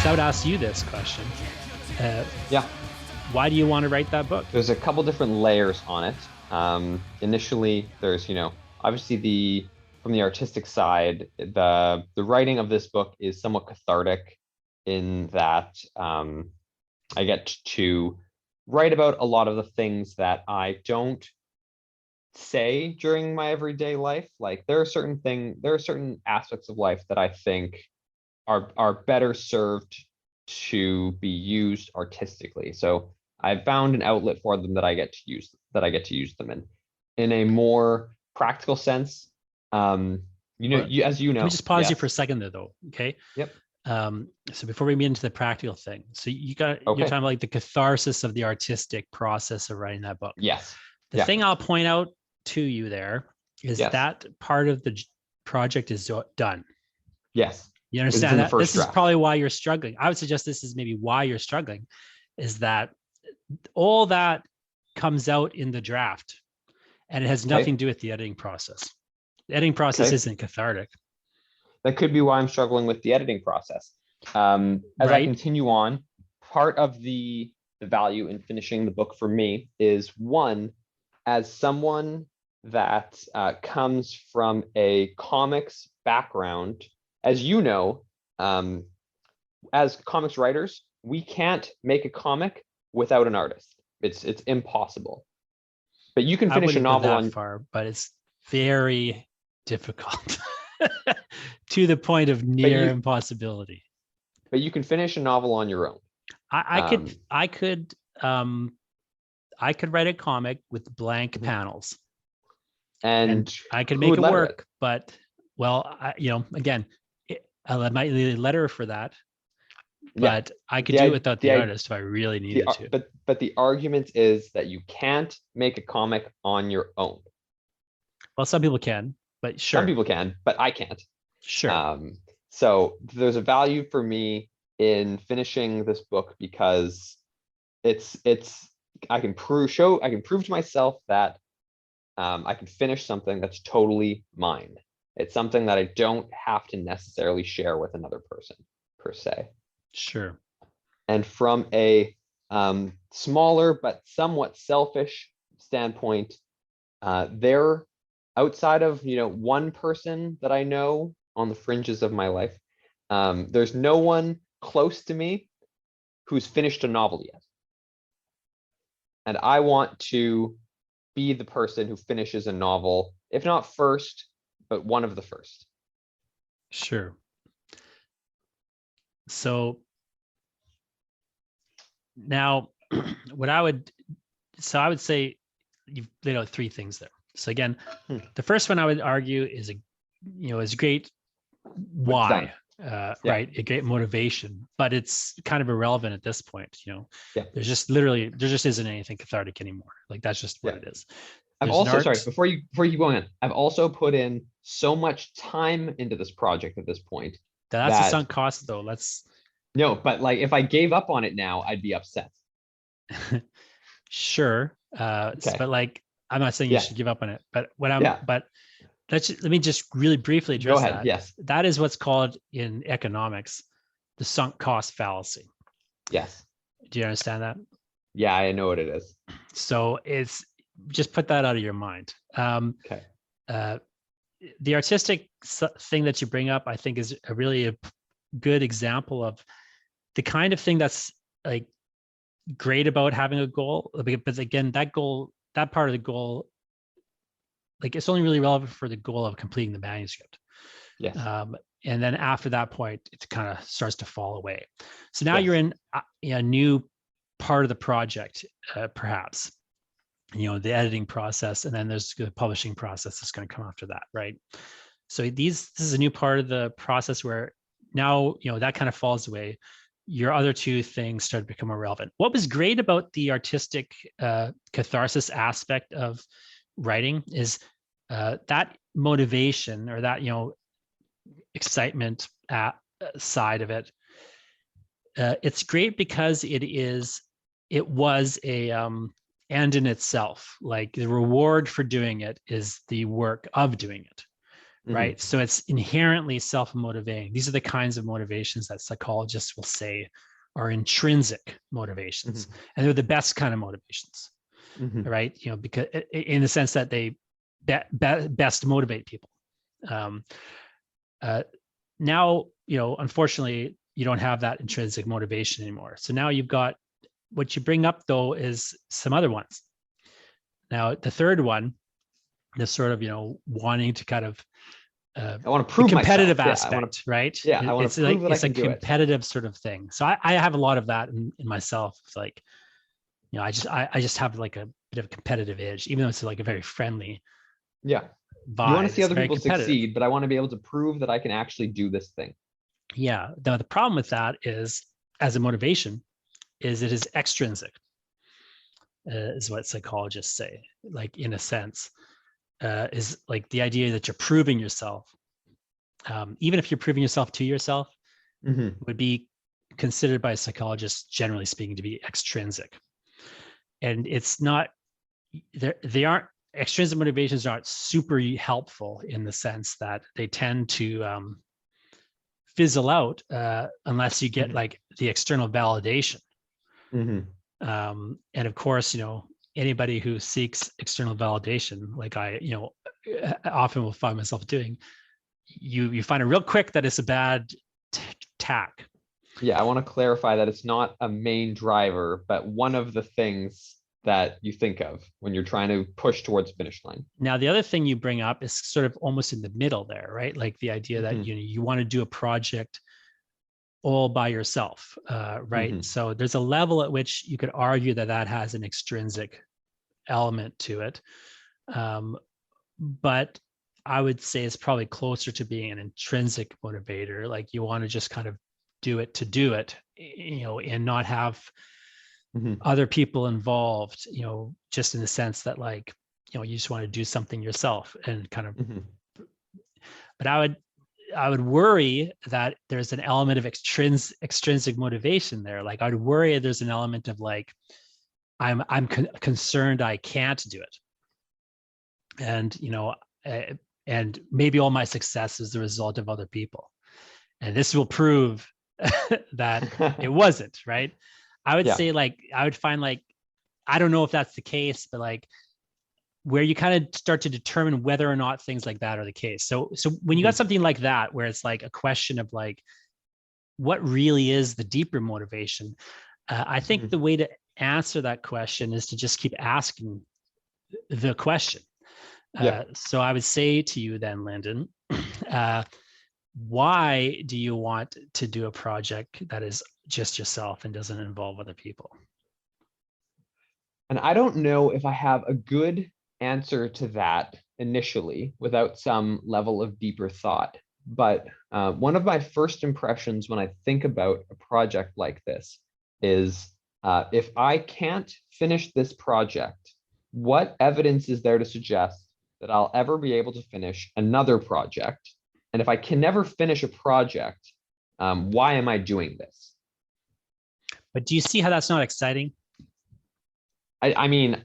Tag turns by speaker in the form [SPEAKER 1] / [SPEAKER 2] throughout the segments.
[SPEAKER 1] So I would ask you this question. Uh,
[SPEAKER 2] Yeah,
[SPEAKER 1] why do you want to write that book?
[SPEAKER 2] there's a couple different layers on it. Initially, there's, obviously from the artistic side, the writing of this book is somewhat cathartic in that I get to write about a lot of the things that I don't say during my everyday life. Like there are certain aspects of life that I think are better served to be used artistically. So I've found an outlet for them that I get to use them in a more practical sense.
[SPEAKER 1] Well,
[SPEAKER 2] As you
[SPEAKER 1] let me
[SPEAKER 2] know,
[SPEAKER 1] just pause you for a
[SPEAKER 2] yes.
[SPEAKER 1] second there, though. Okay.
[SPEAKER 2] Yep.
[SPEAKER 1] So before we get into the practical thing, so you're
[SPEAKER 2] Okay.
[SPEAKER 1] talking about like the catharsis of the artistic process of writing that book.
[SPEAKER 2] Yes.
[SPEAKER 1] The
[SPEAKER 2] Yeah.
[SPEAKER 1] thing I'll point out to you there is
[SPEAKER 2] Yes.
[SPEAKER 1] that part of the project is done.
[SPEAKER 2] Yes.
[SPEAKER 1] You
[SPEAKER 2] It's
[SPEAKER 1] understand
[SPEAKER 2] in the
[SPEAKER 1] that?
[SPEAKER 2] first
[SPEAKER 1] This is
[SPEAKER 2] draft.
[SPEAKER 1] probably why you're struggling. I would suggest this is maybe why you're struggling, is that all that comes out in the draft and it has nothing
[SPEAKER 2] Okay.
[SPEAKER 1] to do with the editing process. The editing process
[SPEAKER 2] Okay.
[SPEAKER 1] isn't cathartic,
[SPEAKER 2] That could be why I'm struggling with the editing process. As I
[SPEAKER 1] right?
[SPEAKER 2] continue on, part of the value in finishing the book for me is one, as someone that comes from a comics background, as you know, as comics writers, we can't make a comic without an artist. It's impossible. But you can
[SPEAKER 1] I
[SPEAKER 2] finish a
[SPEAKER 1] wouldn't go
[SPEAKER 2] novel
[SPEAKER 1] that
[SPEAKER 2] on,
[SPEAKER 1] far, but it's very difficult to the point of
[SPEAKER 2] but
[SPEAKER 1] near
[SPEAKER 2] you
[SPEAKER 1] impossibility.
[SPEAKER 2] but you can finish a novel on your own.
[SPEAKER 1] I could
[SPEAKER 2] Um,
[SPEAKER 1] I could um I could write a comic with blank
[SPEAKER 2] mhm.
[SPEAKER 1] panels and
[SPEAKER 2] And
[SPEAKER 1] I could
[SPEAKER 2] who
[SPEAKER 1] make
[SPEAKER 2] would
[SPEAKER 1] it
[SPEAKER 2] letter it?
[SPEAKER 1] work, but well, again, I might need a letter for that,
[SPEAKER 2] Yeah.
[SPEAKER 1] but I could do it
[SPEAKER 2] The
[SPEAKER 1] without the
[SPEAKER 2] the
[SPEAKER 1] artist if I really
[SPEAKER 2] the
[SPEAKER 1] needed to.
[SPEAKER 2] but the argument is that you can't make a comic on your own.
[SPEAKER 1] Well, some people can, but
[SPEAKER 2] Some
[SPEAKER 1] sure,
[SPEAKER 2] people can, but I can't.
[SPEAKER 1] sure.
[SPEAKER 2] Um, so there's a value for me in finishing this book because it's I can prove to myself that I can finish something that's totally mine. It's something that I don't have to necessarily share with another person per se.
[SPEAKER 1] Sure.
[SPEAKER 2] And from a smaller but somewhat selfish standpoint, they're outside of one person that I know on the fringes of my life. There's no one close to me who's finished a novel yet, and I want to be the person who finishes a novel, if not first, but one of the first.
[SPEAKER 1] Sure. So now what I would say you've laid out three things there. So again,
[SPEAKER 2] Hmm.
[SPEAKER 1] the first one I would argue is is great
[SPEAKER 2] When it's done.
[SPEAKER 1] why,
[SPEAKER 2] Yeah.
[SPEAKER 1] right? A great motivation, but it's kind of irrelevant at this point.
[SPEAKER 2] Yeah.
[SPEAKER 1] There just isn't anything cathartic anymore. Like that's just what
[SPEAKER 2] Yeah.
[SPEAKER 1] it is.
[SPEAKER 2] I've
[SPEAKER 1] There's an
[SPEAKER 2] also, sorry,
[SPEAKER 1] art.
[SPEAKER 2] before you keep going on, I've also put in so much time into this project at this point
[SPEAKER 1] That's a
[SPEAKER 2] that
[SPEAKER 1] sunk cost though. Let's
[SPEAKER 2] no, but like if I gave up on it now, I'd be upset.
[SPEAKER 1] sure.
[SPEAKER 2] Okay.
[SPEAKER 1] But like, I'm not saying you
[SPEAKER 2] Yeah.
[SPEAKER 1] should give up on it, but
[SPEAKER 2] Yeah.
[SPEAKER 1] let me just really briefly
[SPEAKER 2] Go
[SPEAKER 1] address
[SPEAKER 2] ahead.
[SPEAKER 1] that.
[SPEAKER 2] Yes.
[SPEAKER 1] That is what's called in economics the sunk cost fallacy.
[SPEAKER 2] Yes.
[SPEAKER 1] Do you understand that?
[SPEAKER 2] Yeah, I know what it is.
[SPEAKER 1] So it's just put that out of your mind.
[SPEAKER 2] Okay.
[SPEAKER 1] Uh, the artistic thing that you bring up, I think, is a good example of the kind of thing that's like great about having a goal. But again, that part of the goal, like it's only really relevant for the goal of completing the manuscript.
[SPEAKER 2] Yes.
[SPEAKER 1] And then after that point, it kind of starts to fall away. So now you're
[SPEAKER 2] Yes.
[SPEAKER 1] in a new part of the project, perhaps, the editing process, and then there's the publishing process that's going to come after that, right? So this is a new part of the process where now, that kind of falls away. Your other two things start to become irrelevant. What was great about the artistic catharsis aspect of writing is that motivation or that, excitement side of it. It's great because it was a end in itself. Like the reward for doing it is the work of doing it, right? So it's inherently self-motivating. These are the kinds of motivations that psychologists will say are intrinsic motivations, and they're the best kind of motivations, right? You know, because in the sense that they best motivate people. Now, you know, unfortunately, you don't have that intrinsic motivation anymore. So now you've got, what you bring up though is some other ones. Now, the third one, the sort of, you know, wanting to kind of
[SPEAKER 2] I want to
[SPEAKER 1] the
[SPEAKER 2] prove
[SPEAKER 1] competitive
[SPEAKER 2] myself.
[SPEAKER 1] aspect, right?
[SPEAKER 2] Yeah, I want to prove that I
[SPEAKER 1] it's a
[SPEAKER 2] can do it.
[SPEAKER 1] competitive sort of thing. So I have a lot of that in myself. It's like, you know, I just have like a bit of a competitive edge, even though it's like a very friendly
[SPEAKER 2] Yeah.
[SPEAKER 1] vibe.
[SPEAKER 2] You want to see
[SPEAKER 1] It's
[SPEAKER 2] other
[SPEAKER 1] very
[SPEAKER 2] people
[SPEAKER 1] competitive.
[SPEAKER 2] succeed, but I want to be able to prove that I can actually do this thing.
[SPEAKER 1] Yeah. Now the problem with that is, as a motivation, is it is extrinsic, is what psychologists say. Like, in a sense, is like the idea that you're proving yourself. Even if you're proving yourself to yourself, would be considered by psychologists, generally speaking, to be extrinsic. And it's not, they aren't, extrinsic motivations aren't super helpful in the sense that they tend to fizzle out unless you get like the external validation. And of course, you know, anybody who seeks external validation, like I, you know, often will find myself doing, you find it real quick that it's a bad tack.
[SPEAKER 2] Yeah, I want to clarify that it's not a main driver, but one of the things that you think of when you're trying to push towards the finish line.
[SPEAKER 1] Now, the other thing you bring up is sort of almost in the middle there, right? Like the idea that you want to do a project all by yourself, right? So there's a level at which you could argue that that has an extrinsic element to it, but I would say it's probably closer to being an intrinsic motivator. Like, you want to just kind of do it to do it, you know, and not have other people involved, you know, just in the sense that, like, you know, you just want to do something yourself and kind of, but I would worry that there's an element of extrinsic motivation there. Like, I'd worry there's an element of like, I'm concerned I can't do it. And, you know, and maybe all my success is the result of other people. And this will prove that it wasn't, right? I would say, like, I would find, like, I don't know if that's the case, but like, where you kind of start to determine whether or not things like that are the case. So when you got something like that, where it's like a question of like, what really is the deeper motivation? I think the way to answer that question is to just keep asking the question. So I would say to you then, Lyndon, why do you want to do a project that is just yourself and doesn't involve other people?
[SPEAKER 2] And I don't know if I have a good answer to that initially without some level of deeper thought. But one of my first impressions when I think about a project like this is, if I can't finish this project, what evidence is there to suggest that I'll ever be able to finish another project? And if I can never finish a project, why am I doing this?
[SPEAKER 1] But do you see how that's not exciting?
[SPEAKER 2] I mean,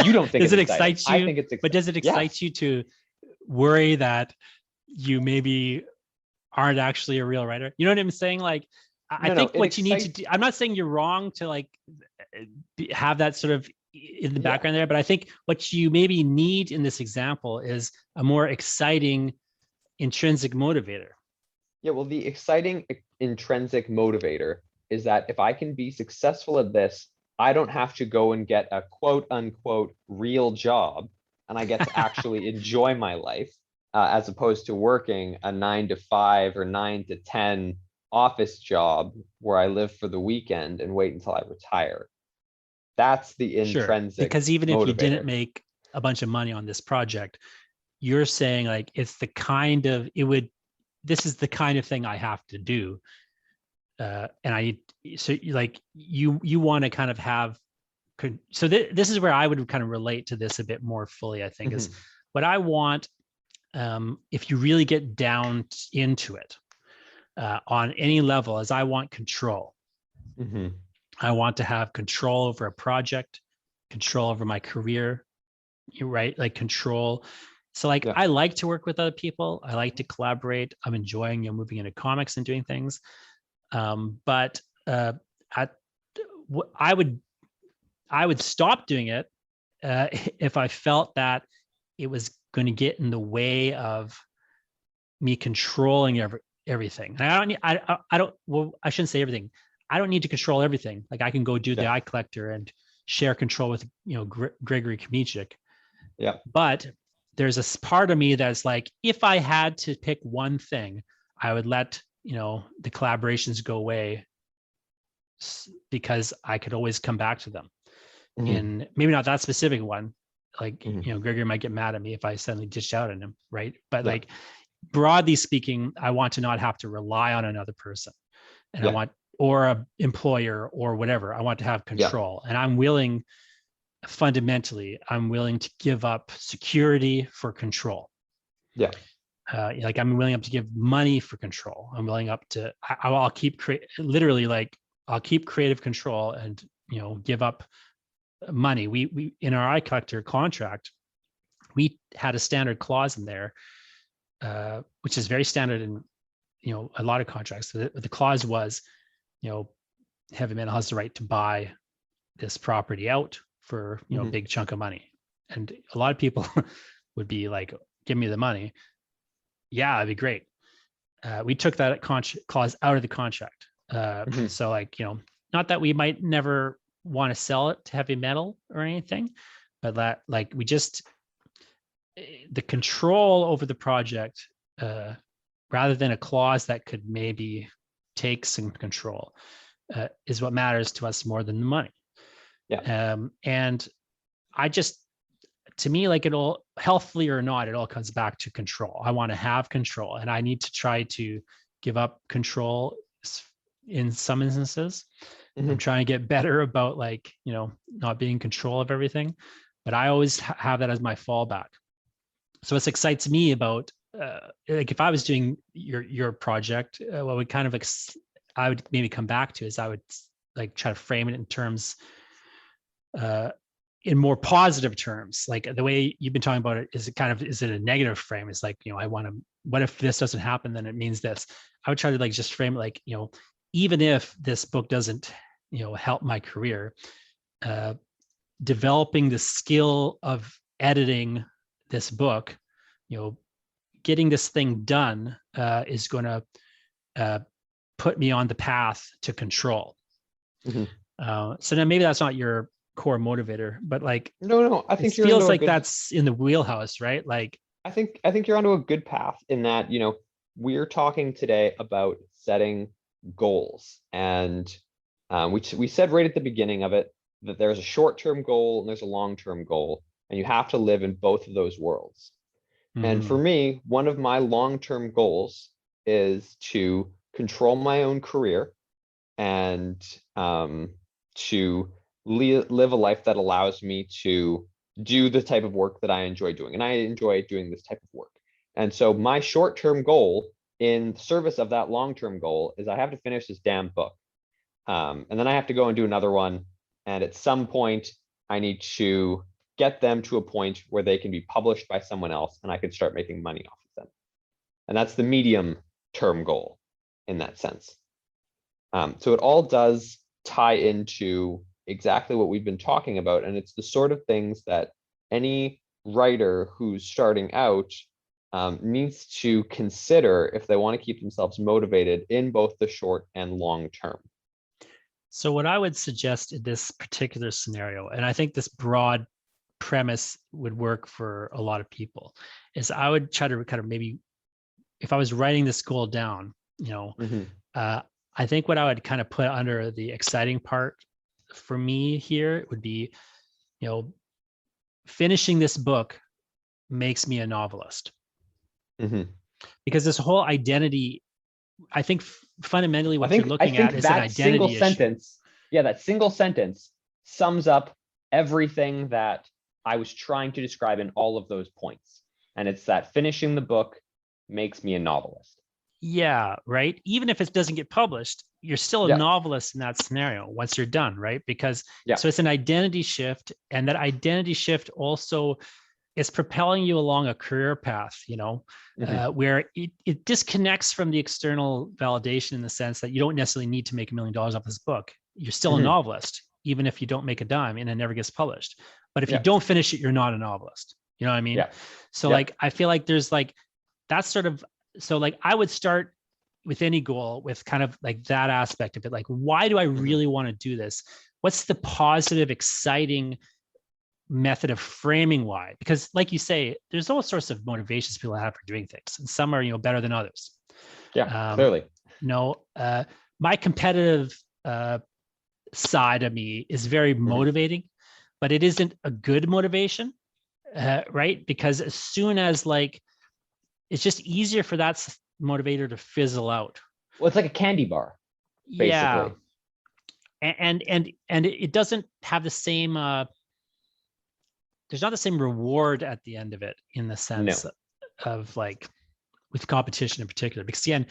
[SPEAKER 2] you don't think
[SPEAKER 1] does
[SPEAKER 2] it's
[SPEAKER 1] it
[SPEAKER 2] exciting.
[SPEAKER 1] excite you?
[SPEAKER 2] I think it's exciting.
[SPEAKER 1] But does it excite you to worry that you maybe aren't actually a real writer? You know what I'm saying? Like, I think what you need to do, I'm not saying you're wrong to like have that sort of in the background there, but I think what you maybe need in this example is a more exciting intrinsic motivator.
[SPEAKER 2] Yeah, well, the exciting intrinsic motivator is that if I can be successful at this, I don't have to go and get a quote unquote real job, and I get to actually enjoy my life, as opposed to working a 9 to 5 or 9 to 10 office job where I live for the weekend and wait until I retire. That's the intrinsic
[SPEAKER 1] because even
[SPEAKER 2] motivator.
[SPEAKER 1] If you didn't make a bunch of money on this project, you're saying like, it's the kind of, this is the kind of thing I have to do. And so like, you want to kind of have, so this is where I would kind of relate to this a bit more fully, I think, is what I want, if you really get down into it, on any level, is I want control. I want to have control over a project, control over my career, right? Like control. So like,
[SPEAKER 2] Yeah.
[SPEAKER 1] I like to work with other people. I like to collaborate. I'm enjoying, moving into comics and doing things. But at, I would stop doing it if I felt that it was going to get in the way of me controlling everything. And I don't need, I don't, well, I shouldn't say everything. I don't need to control everything. Like I can go do the
[SPEAKER 2] Yeah.
[SPEAKER 1] eye collector and share control with, Gregory Kmichik.
[SPEAKER 2] Yeah.
[SPEAKER 1] But there's a part of me that's like, if I had to pick one thing, I would let, the collaborations go away because I could always come back to them in maybe not that specific one. Like, Gregory might get mad at me if I suddenly dish out on him. Right. But like, broadly speaking, I want to not have to rely on another person, and I want, or a employer or whatever. I want to have control, and I'm willing to give up security for control.
[SPEAKER 2] Yeah.
[SPEAKER 1] Like I'm willing up to give money for control. I'm willing up to, I'll keep literally like I'll keep creative control and, give up money. We in our eye collector contract, we had a standard clause in there, which is very standard in, a lot of contracts. The clause was, heavy metal has the right to buy this property out for, a big chunk of money. And a lot of people would be like, give me the money. Yeah, it'd be great. We took that clause out of the contract. So like, not that we might never want to sell it to heavy metal or anything, but that like we just, the control over the project, rather than a clause that could maybe take some control, is what matters to us more than the money.
[SPEAKER 2] Yeah.
[SPEAKER 1] And I just, to me, like it all, healthily or not, it all comes back to control. I want to have control, and I need to try to give up control in some instances. I'm trying to get better about like, not being in control of everything, but I always have that as my fallback. So what excites me about, like if I was doing your project, what would kind of, I would maybe come back to is I would like try to frame it in terms, in more positive terms. Like the way you've been talking about it, is it a negative frame? It's like, what if this doesn't happen, then it means this. I would try to like just frame it like, even if this book doesn't, help my career, developing the skill of editing this book, getting this thing done, is going to put me on the path to control. So then maybe that's not your core motivator, but like,
[SPEAKER 2] no, I think
[SPEAKER 1] it feels like that's in the wheelhouse, right? Like,
[SPEAKER 2] I think you're onto a good path in that, we're talking today about setting goals, and we said right at the beginning of it that there's a short-term goal and there's a long-term goal, and you have to live in both of those worlds. And for me, one of my long-term goals is to control my own career and to live a life that allows me to do the type of work that I enjoy doing. And I enjoy doing this type of work. And so my short-term goal in service of that long-term goal is I have to finish this damn book. And then I have to go and do another one. And at some point, I need to get them to a point where they can be published by someone else and I can start making money off of them. And that's the medium-term goal in that sense. So it all does tie into exactly what we've been talking about. And it's the sort of things that any writer who's starting out needs to consider if they want to keep themselves motivated in both the short and long term.
[SPEAKER 1] So what I would suggest in this particular scenario, and I think this broad premise would work for a lot of people, is I would try to kind of maybe, if I was writing this goal down, I think what I would kind of put under the exciting part for me here would be, finishing this book makes me a novelist. Because this whole identity, I think fundamentally what you're looking at is an identity issue.
[SPEAKER 2] That single sentence sums up everything that I was trying to describe in all of those points. And it's that finishing the book makes me a novelist.
[SPEAKER 1] Yeah, right. Even if it doesn't get published, you're still a novelist in that scenario once you're done, right? Because so it's an identity shift, and that identity shift also it's propelling you along a career path, where it disconnects from the external validation in the sense that you don't necessarily need to make $1 million off this book. You're still a novelist, even if you don't make a dime and it never gets published. But if you don't finish it, you're not a novelist. You know what I mean?
[SPEAKER 2] Yeah.
[SPEAKER 1] So like, I feel like there's like, that's sort of, so like I would start with any goal with kind of like that aspect of it. Like, why do I really want to do this? What's the positive, exciting method of framing why? Because like you say, there's all sorts of motivations people have for doing things, and some are, better than others.
[SPEAKER 2] Yeah, clearly.
[SPEAKER 1] My competitive side of me is very motivating, but it isn't a good motivation, right? Because as soon as like, it's just easier for that motivator to fizzle out.
[SPEAKER 2] Well, it's like a candy bar, basically.
[SPEAKER 1] Yeah. And it doesn't have the same, there's not the same reward at the end of it in the sense of like with competition in particular, because again,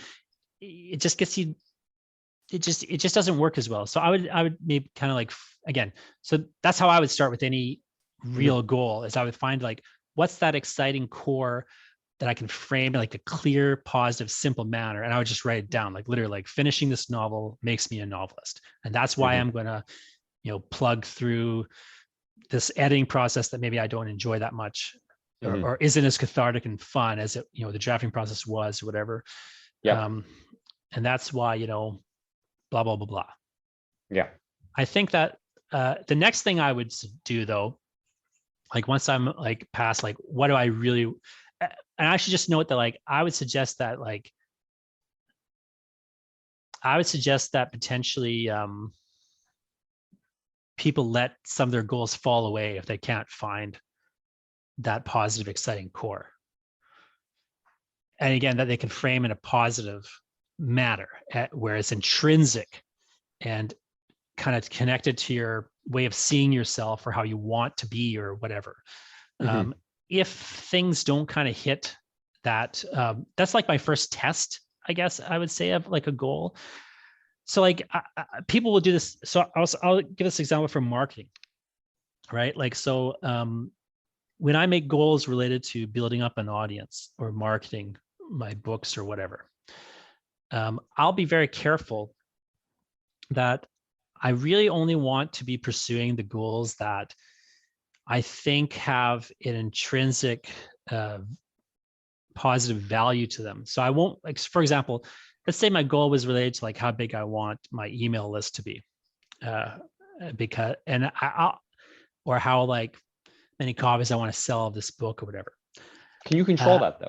[SPEAKER 1] it just gets you, it just doesn't work as well. So I would maybe kind of like, again, so that's how I would start with any real goal, is I would find like, what's that exciting core that I can frame in like a clear, positive, simple manner. And I would just write it down, like literally like finishing this novel makes me a novelist. And that's why I'm going to, plug through this editing process that maybe I don't enjoy that much, or isn't as cathartic and fun as it, the drafting process was, or whatever.
[SPEAKER 2] Yeah.
[SPEAKER 1] And that's why, blah, blah, blah, blah.
[SPEAKER 2] Yeah.
[SPEAKER 1] I think that the next thing I would do though, like once I'm like past, like, what do I really, and I should just note that like, I would suggest that potentially people let some of their goals fall away if they can't find that positive, exciting core. And again, that they can frame in a positive manner, where it's intrinsic and kind of connected to your way of seeing yourself or how you want to be or whatever. If things don't kind of hit that, that's like my first test, I guess I would say, of like a goal. So like people will do this. So I'll give this example from marketing, right? Like, so when I make goals related to building up an audience or marketing my books or whatever, I'll be very careful that I really only want to be pursuing the goals that I think have an intrinsic positive value to them. So I won't, like, for example, let's say my goal was related to like how big I want my email list to be, because, and or how like many copies I want to sell of this book or whatever.
[SPEAKER 2] Can you control that though?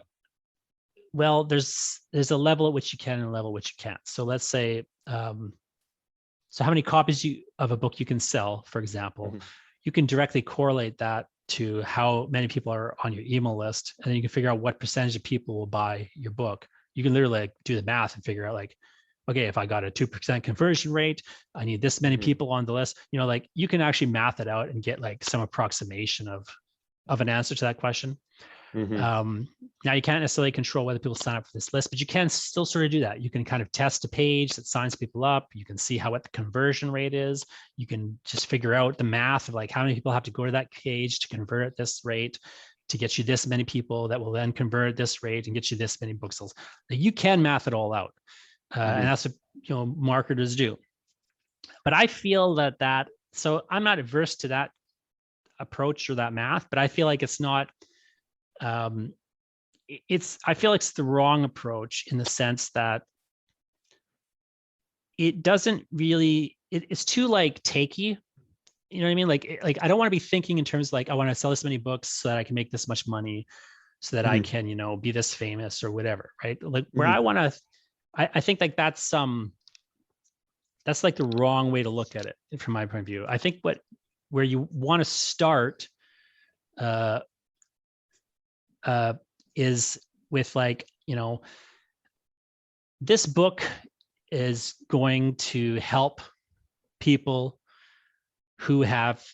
[SPEAKER 1] Well, there's a level at which you can and a level at which you can't. So let's say, so how many copies of a book you can sell, for example, you can directly correlate that to how many people are on your email list. And then you can figure out what percentage of people will buy your book. You can literally like do the math and figure out like, okay, if I got a 2% conversion rate, I need this many people on the list. Like you can actually math it out and get like some approximation of an answer to that question. Now you can't necessarily control whether people sign up for this list, but you can still sort of do that. You can kind of test a page that signs people up. You can see what the conversion rate is. You can just figure out the math of like how many people have to go to that page to convert at this rate to get you this many people that will then convert at this rate and get you this many book sales. Like you can math it all out. And that's what marketers do. But I feel that so I'm not averse to that approach or that math, but I feel like it's not, I feel like it's the wrong approach in the sense that it doesn't really, it's too like takey. You know what I mean? Like I don't want to be thinking in terms of like, I want to sell this many books so that I can make this much money so that I can, be this famous or whatever. Right. Like where I want to, I think like that's like the wrong way to look at it from my point of view. I think where you want to start is with like, this book is going to help people who have,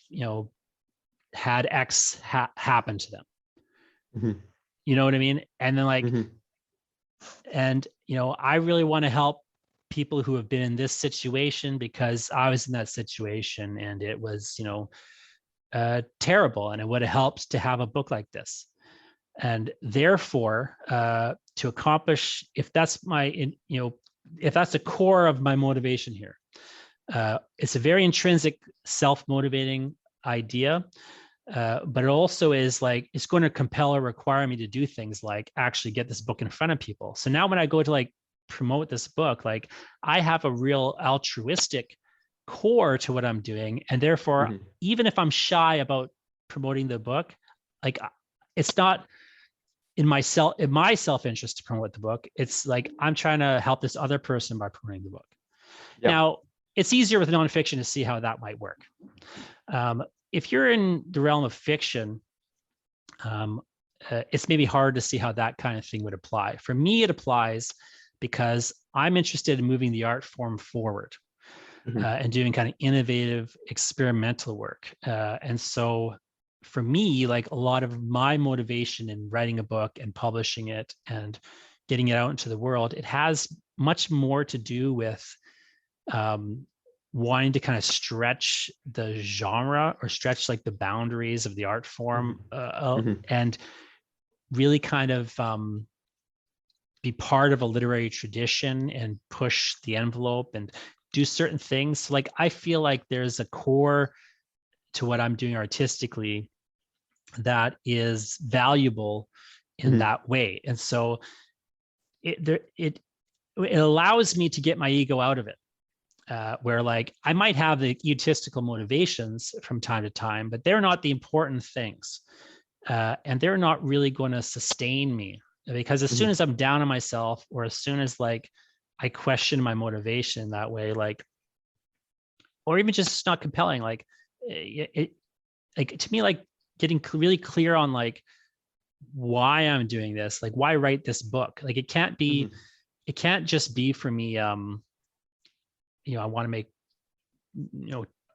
[SPEAKER 1] had X happen to them. You know what I mean? And then like, and, I really want to help people who have been in this situation because I was in that situation and it was, terrible, and it would have helped to have a book like this. And therefore, to accomplish, if that's if that's the core of my motivation here, it's a very intrinsic, self-motivating idea. But it also is like, it's going to compel or require me to do things like actually get this book in front of people. So now when I go to like promote this book, like I have a real altruistic core to what I'm doing. And therefore, even if I'm shy about promoting the book, like it's not in my self-interest to promote the book. It's like, I'm trying to help this other person by promoting the book.
[SPEAKER 2] Yep.
[SPEAKER 1] Now, it's easier with nonfiction to see how that might work. If you're in the realm of fiction, it's maybe hard to see how that kind of thing would apply. For me, it applies because I'm interested in moving the art form forward and doing kind of innovative, experimental work. And so for me, like a lot of my motivation in writing a book and publishing it and getting it out into the world, it has much more to do with wanting to kind of stretch the genre or stretch like the boundaries of the art form and really kind of be part of a literary tradition and push the envelope and do certain things. Like I feel like there's a core to what I'm doing artistically that is valuable in that way. And so it allows me to get my ego out of it. Where like I might have the egotistical motivations from time to time, but they're not the important things. And they're not really going to sustain me, because as soon as I'm down on myself, or as soon as like I question my motivation that way, like, or even just it's not compelling, like like to me, like getting really clear on like why I'm doing this, like why write this book. Like it can't be, it can't just be for me, I want to make,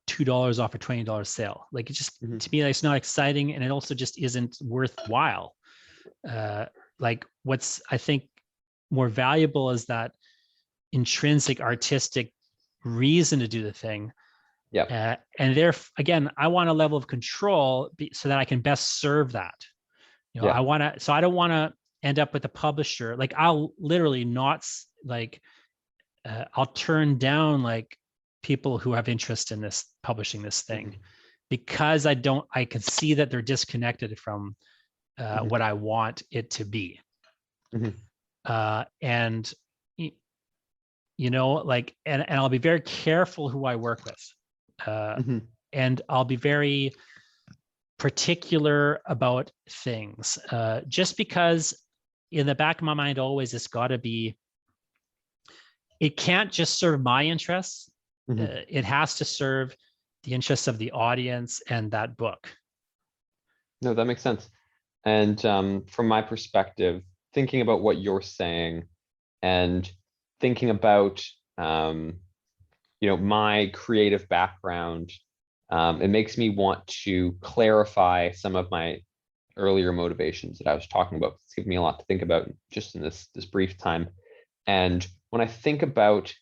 [SPEAKER 1] $2 off a $20 sale. Like it just, to me, it's not exciting. And it also just isn't worthwhile. Like what's, I think, more valuable is that intrinsic artistic reason to do the thing.
[SPEAKER 2] Yeah.
[SPEAKER 1] And there, again, I want a level of control so that I can best serve that. I want to, so I don't want to end up with a publisher. Like I'll literally not like, I'll turn down like people who have interest in this publishing this thing because I can see that they're disconnected from what I want it to be. And like, and I'll be very careful who I work with. And I'll be very particular about things, just because in the back of my mind, always it's got to be, it can't just serve my interests. It has to serve the interests of the audience and that book.
[SPEAKER 2] No, that makes sense. And from my perspective, thinking about what you're saying and thinking about, my creative background, it makes me want to clarify some of my earlier motivations that I was talking about. It's given me a lot to think about just in this brief time. And when I think about,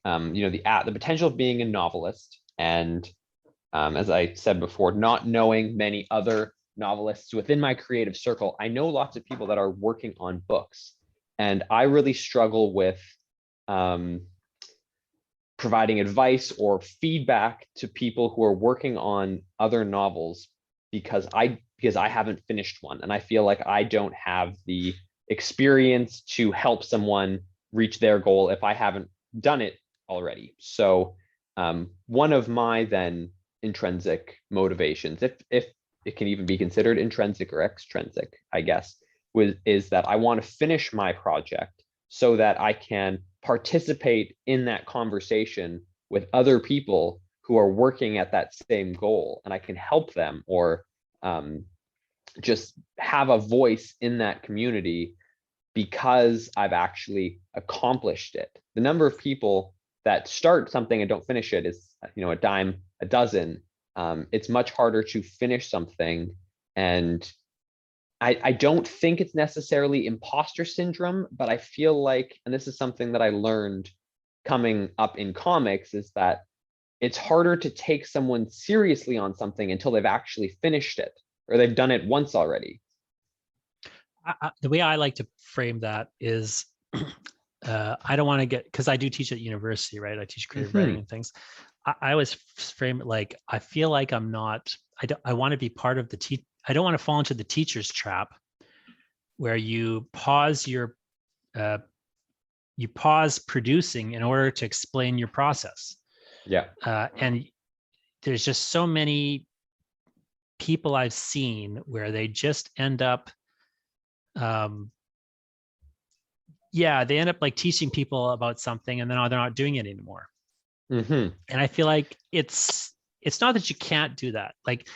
[SPEAKER 2] the potential of being a novelist, and as I said before, not knowing many other novelists within my creative circle, I know lots of people that are working on books, and I really struggle with providing advice or feedback to people who are working on other novels because I haven't finished one, and I feel like I don't have the experience to help someone reach their goal if I haven't done it already. So one of my then intrinsic motivations, if it can even be considered intrinsic or extrinsic, I guess, is that I want to finish my project so that I can participate in that conversation with other people who are working at that same goal, and I can help them or just have a voice in that community because I've actually accomplished it. The number of people that start something and don't finish it is, a dime a dozen. It's much harder to finish something. And I don't think it's necessarily imposter syndrome, but I feel like, and this is something that I learned coming up in comics, is that it's harder to take someone seriously on something until they've actually finished it or they've done it once already.
[SPEAKER 1] The way I like to frame that is, I don't want to get, because I do teach at university, right? I teach creative writing and things. I always frame it like, I feel like I'm not, I want to be part of the I don't want to fall into the teacher's trap where you pause producing in order to explain your process.
[SPEAKER 2] Yeah.
[SPEAKER 1] And there's just so many people I've seen where they just end up, they end up like teaching people about something and then they're not doing it anymore. And I feel like it's not that you can't do that. Like,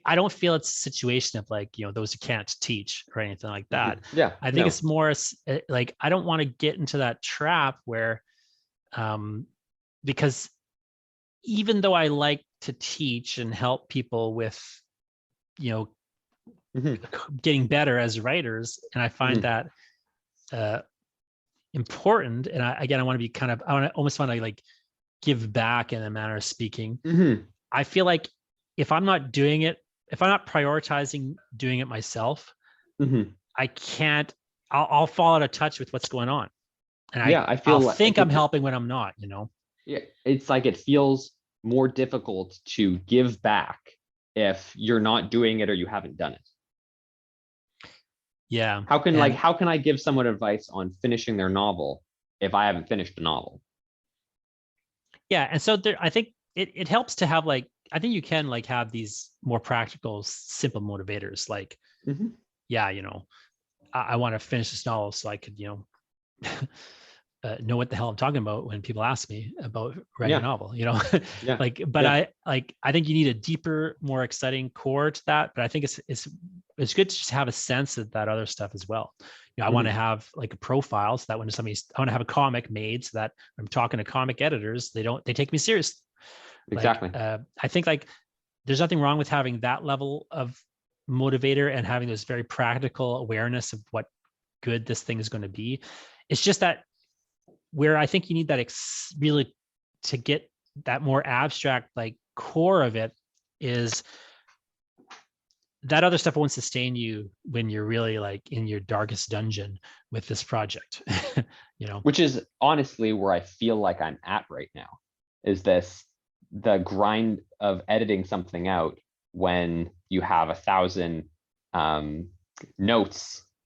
[SPEAKER 1] I don't feel it's a situation of like, those who can't teach or anything like that.
[SPEAKER 2] Yeah.
[SPEAKER 1] I think it's more like, I don't want to get into that trap where, because even though I like to teach and help people with, getting better as writers, and I find that important. And I want to be almost want to like give back in a manner of speaking. I feel like if I'm not doing it, if I'm not prioritizing doing it myself, I can't, I'll fall out of touch with what's going on. And I think I'm helping when I'm not,
[SPEAKER 2] Yeah. It's like, it feels more difficult to give back if you're not doing it or you haven't done it.
[SPEAKER 1] Yeah.
[SPEAKER 2] How can I give someone advice on finishing their novel if I haven't finished a novel?
[SPEAKER 1] Yeah. And so I think it helps to have like, I think you can like have these more practical, simple motivators. Like, I want to finish this novel so I could, know what the hell I'm talking about when people ask me about writing a novel, like, but I think you need a deeper, more exciting core to that. But I think it's good to just have a sense of that other stuff as well. I want to have like a profile so that when I want to have a comic made so that when I'm talking to comic editors, they take me seriously.
[SPEAKER 2] Exactly.
[SPEAKER 1] Like, I think like there's nothing wrong with having that level of motivator and having this very practical awareness of what good this thing is going to be. It's just that where I think you need that really to get that more abstract like core of it is that other stuff won't sustain you when you're really like in your darkest dungeon with this project.
[SPEAKER 2] Which is honestly where I feel like I'm at right now, is the grind of editing something out when you have 1,000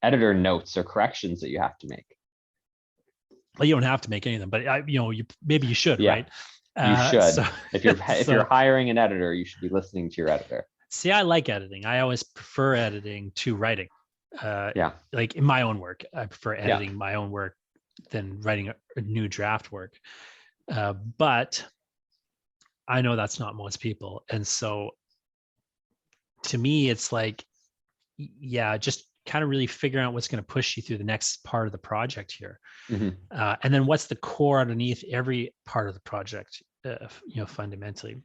[SPEAKER 2] editor notes or corrections that you have to make.
[SPEAKER 1] Well, you don't have to make any of them, but maybe you should, right?
[SPEAKER 2] You should. If you're hiring an editor, you should be listening to your editor.
[SPEAKER 1] See, I like editing. I always prefer editing to writing. Like in my own work, I prefer editing my own work than writing a new draft work. But I know that's not most people. And so to me, it's like, just kind of really figuring out what's going to push you through the next part of the project here. And then what's the core underneath every part of the project, fundamentally.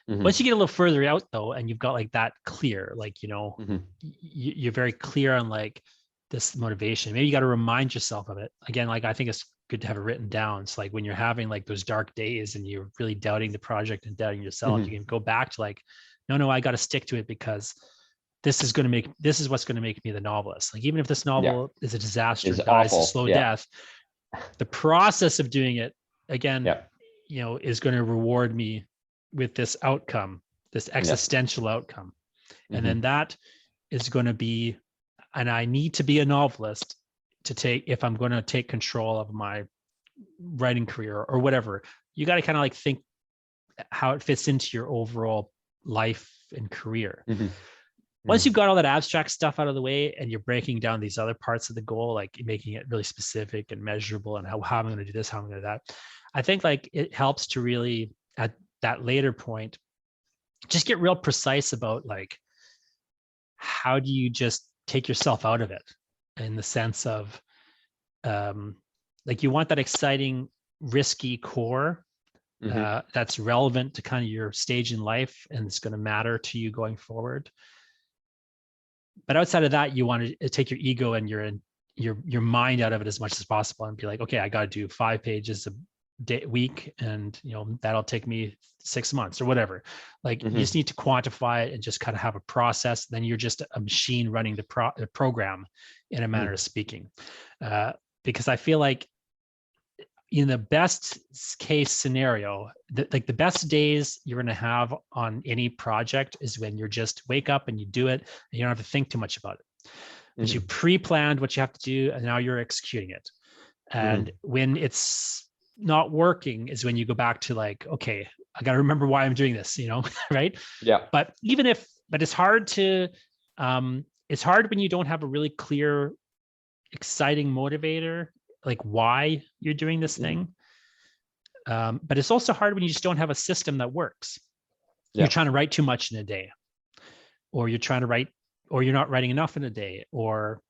[SPEAKER 1] Once you get a little further out though, and you've got like that clear, like, you're very clear on like this motivation, maybe you got to remind yourself of it again. Like, I think it's good to have it written down. It's like when you're having like those dark days and you're really doubting the project and doubting yourself, you can go back to like, no, I got to stick to it because this is what's going to make me the novelist. Like, even if this novel is a disaster, dies a slow death, the process of doing it again, is going to reward me with this outcome, this existential outcome. And then that is going to be, and I need to be a novelist if I'm going to take control of my writing career or whatever. You got to kind of like think how it fits into your overall life and career. Once you've got all that abstract stuff out of the way and you're breaking down these other parts of the goal, like making it really specific and measurable and how I'm going to do this, how I'm going to do that, I think like it helps to really at that later point, just get real precise about like, how do you just take yourself out of it in the sense of like, you want that exciting, risky core that's relevant to kind of your stage in life and it's going to matter to you going forward. But outside of that, you want to take your ego and your mind out of it as much as possible and be like, okay, I got to do 5 pages of week, and that'll take me 6 months or whatever. Like you just need to quantify it and just kind of have a process. Then you're just a machine running the program, in a manner of speaking. Because I feel like in the best case scenario, like the best days you're going to have on any project is when you're just wake up and you do it, and you don't have to think too much about it. Because you pre-planned what you have to do, and now you're executing it. And when it's not working is when you go back to like, okay, I got to remember why I'm doing this, right?
[SPEAKER 2] Yeah.
[SPEAKER 1] But it's hard to, it's hard when you don't have a really clear, exciting motivator, like why you're doing this thing. But it's also hard when you just don't have a system that works. You're trying to write too much in a day, or you're trying to write, or you're not writing enough in a day, or,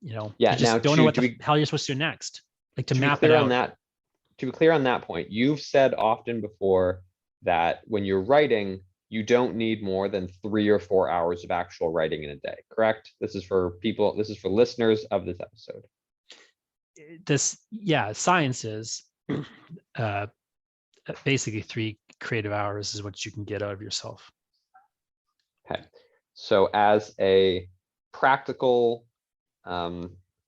[SPEAKER 1] you just
[SPEAKER 2] now
[SPEAKER 1] don't know what the hell you're supposed to do next. Like to map it out.
[SPEAKER 2] To be clear on that point, you've said often before that when you're writing, you don't need more than 3 or 4 hours of actual writing in a day, correct? This is for listeners of this episode.
[SPEAKER 1] Science is basically 3 creative hours is what you can get out of yourself.
[SPEAKER 2] Okay. So as a practical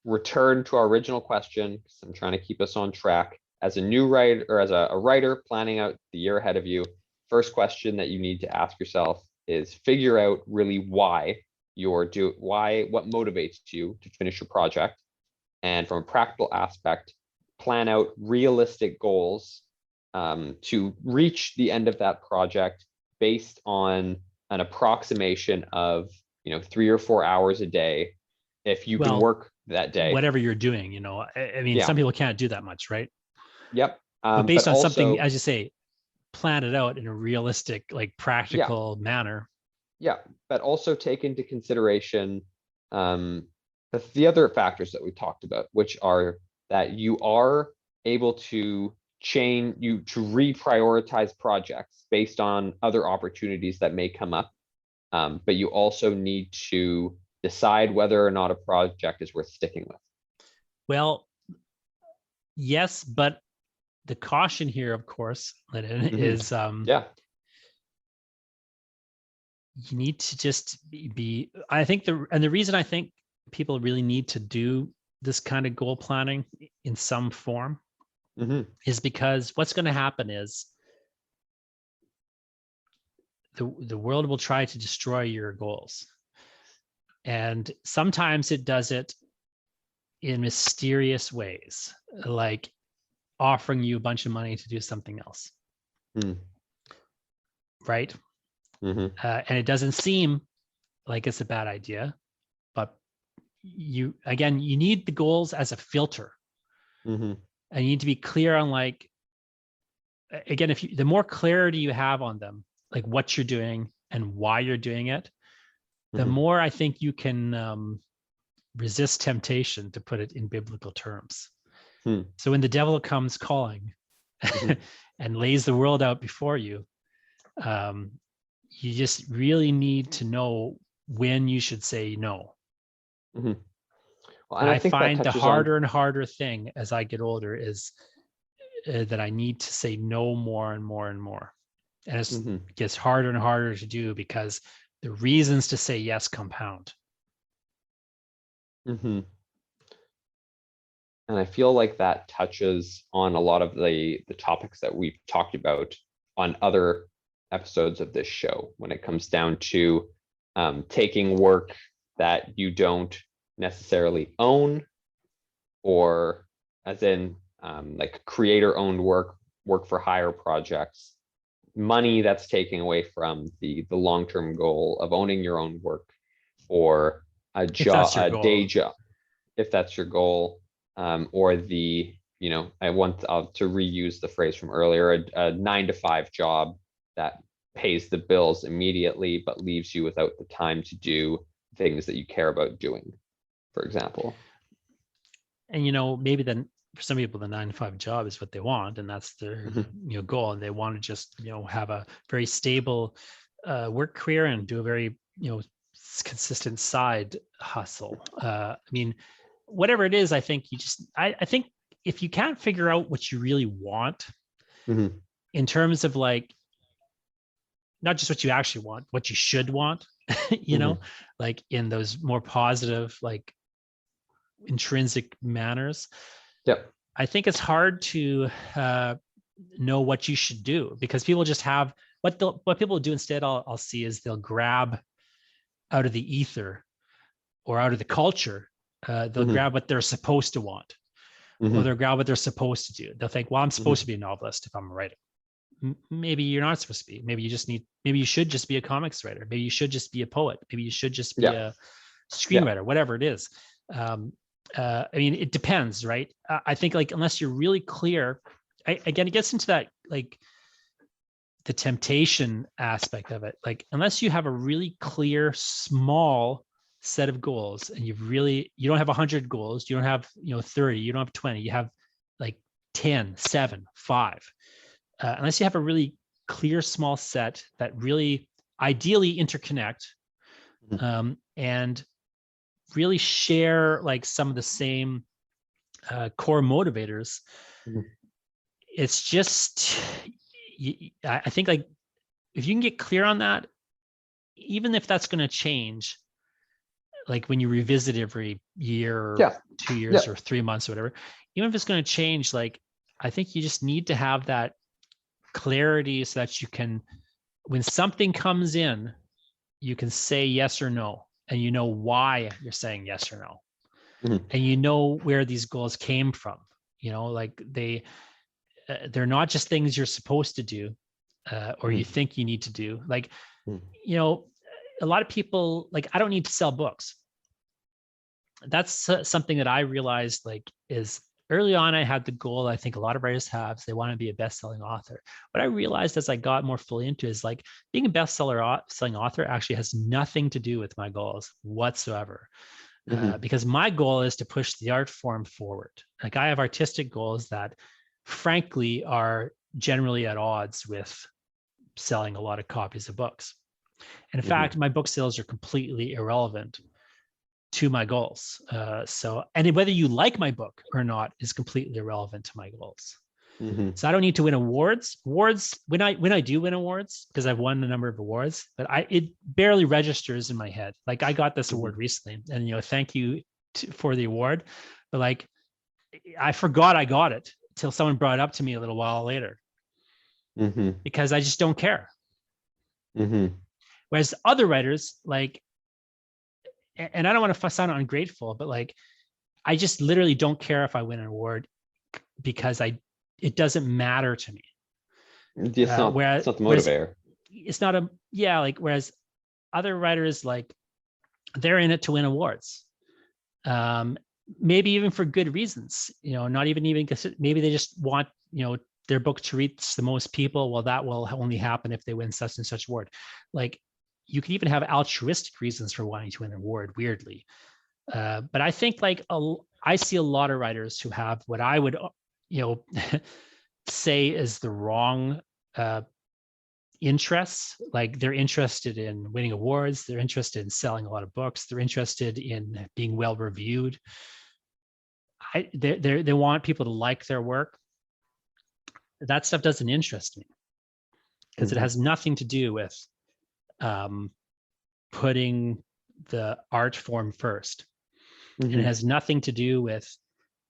[SPEAKER 2] return to our original question, because I'm trying to keep us on track, as a new writer, or as a writer planning out the year ahead of you, first question that you need to ask yourself is figure out really what motivates you to finish your project. And from a practical aspect, plan out realistic goals to reach the end of that project based on an approximation of 3 or 4 hours a day, if you can work that day.
[SPEAKER 1] Whatever you're doing, I mean, some people can't do that much, right?
[SPEAKER 2] Yep.
[SPEAKER 1] But based on something, as you say, plan it out in a realistic, like practical manner.
[SPEAKER 2] Yeah, but also take into consideration the other factors that we talked about, which are that you are able to reprioritize projects based on other opportunities that may come up. But you also need to decide whether or not a project is worth sticking with.
[SPEAKER 1] Well, yes, but the caution here, of course, Lyndon, is you need to just be, I think the reason I think people really need to do this kind of goal planning in some form is because what's going to happen is the world will try to destroy your goals. And sometimes it does it in mysterious ways, like offering you a bunch of money to do something else. Right? And it doesn't seem like it's a bad idea, but you need the goals as a filter. And you need to be clear on, like, again, the more clarity you have on them, like what you're doing and why you're doing it, the more I think you can resist temptation, to put it in biblical terms. So when the devil comes calling and lays the world out before you, you just really need to know when you should say no.
[SPEAKER 2] Well,
[SPEAKER 1] and I find the harder and harder thing as I get older is that I need to say no more and more and more. And it gets harder and harder to do because the reasons to say yes compound.
[SPEAKER 2] And I feel like that touches on a lot of the topics that we've talked about on other episodes of this show, when it comes down to taking work that you don't necessarily own, or as in like creator-owned work for hire projects, money that's taking away from the long-term goal of owning your own work, or a day job, if that's your goal, or I want to reuse the phrase from earlier, a 9-to-5 job that pays the bills immediately but leaves you without the time to do things that you care about doing, for example.
[SPEAKER 1] And maybe then for some people the 9-to-5 job is what they want, and that's their goal, and they want to just have a very stable work career and do a very consistent side hustle. I mean, whatever it is, I think I think if you can't figure out what you really want,
[SPEAKER 2] Mhm.
[SPEAKER 1] in terms of like, not just what you actually want, what you should want, you know,
[SPEAKER 2] Mhm.
[SPEAKER 1] like in those more positive, like intrinsic manners.
[SPEAKER 2] Yep.
[SPEAKER 1] I think it's hard to know what you should do, because people just have what people do instead. I'll see is they'll grab out of the ether or out of the culture. They'll
[SPEAKER 2] Mhm.
[SPEAKER 1] grab what they're supposed to want, or
[SPEAKER 2] Mhm.
[SPEAKER 1] they'll grab what they're supposed to do. They'll think, well, I'm supposed
[SPEAKER 2] Mhm.
[SPEAKER 1] to be a novelist if I'm a writer. Maybe you're not supposed to be. Maybe you should just be a comics writer. Maybe you should just be a poet. Maybe you should just be
[SPEAKER 2] Yeah.
[SPEAKER 1] a
[SPEAKER 2] Yeah.
[SPEAKER 1] screenwriter, whatever it is. I mean, it depends, right? I think like, unless you're really clear, again, it gets into that, like the temptation aspect of it. Like, unless you have a really clear, small set of goals, and you don't have 100 goals, you don't have, 30, you don't have 20, you have like 10, 7, 5. Unless you have a really clear, small set that really ideally interconnect,
[SPEAKER 2] Mhm.
[SPEAKER 1] and really share like some of the same core motivators.
[SPEAKER 2] Mhm.
[SPEAKER 1] It's just, I think like, if you can get clear on that, even if that's going to change, like when you revisit every year or
[SPEAKER 2] Yeah.
[SPEAKER 1] 2 years
[SPEAKER 2] Yeah.
[SPEAKER 1] or 3 months or whatever, even if it's going to change, like, I think you just need to have that clarity so that you can, when something comes in, you can say yes or no, and you know why you're saying yes or no,
[SPEAKER 2] Mhm.
[SPEAKER 1] and you know where these goals came from. Like they're not just things you're supposed to do, or you
[SPEAKER 2] Mhm.
[SPEAKER 1] think you need to do. Like,
[SPEAKER 2] Mhm.
[SPEAKER 1] you know, a lot of people, like, I don't need to sell books. That's something that I realized, like, is early on, I had the goal, I think a lot of writers have, is they want to be a best-selling author. What I realized as I got more fully into is like, being a selling author actually has nothing to do with my goals whatsoever.
[SPEAKER 2] Mhm.
[SPEAKER 1] Because my goal is to push the art form forward. Like, I have artistic goals that frankly are generally at odds with selling a lot of copies of books. And in
[SPEAKER 2] Mhm.
[SPEAKER 1] fact, my book sales are completely irrelevant to my goals. And whether you like my book or not is completely irrelevant to my goals.
[SPEAKER 2] Mhm.
[SPEAKER 1] So I don't need to win awards. When I do win awards, because I've won a number of awards, but it barely registers in my head. Like, I got this award
[SPEAKER 2] Mhm.
[SPEAKER 1] recently, and thank you for the award, but like, I forgot I got it until someone brought it up to me a little while later,
[SPEAKER 2] Mhm.
[SPEAKER 1] because I just don't care.
[SPEAKER 2] Mhm.
[SPEAKER 1] Whereas other writers, like, and I don't want to sound ungrateful, but like, I just literally don't care if I win an award, because it doesn't matter to me.
[SPEAKER 2] It's not.
[SPEAKER 1] Whereas
[SPEAKER 2] It's not the
[SPEAKER 1] whereas
[SPEAKER 2] motivator.
[SPEAKER 1] it's not a yeah, like, whereas other writers, like, they're in it to win awards. Um, Maybe even for good reasons. Not even maybe they just want their book to reach the most people. Well, that will only happen if they win such and such award. Like, you can even have altruistic reasons for wanting to win an award, weirdly. But I think like I see a lot of writers who have what I would, you know, say is the wrong interests. Like, they're interested in winning awards, they're interested in selling a lot of books, they're interested in being well reviewed. They want people to like their work. That stuff doesn't interest me, because it
[SPEAKER 2] Mhm.
[SPEAKER 1] has nothing to do with um, putting the art form first, and it
[SPEAKER 2] Mhm.
[SPEAKER 1] has nothing to do with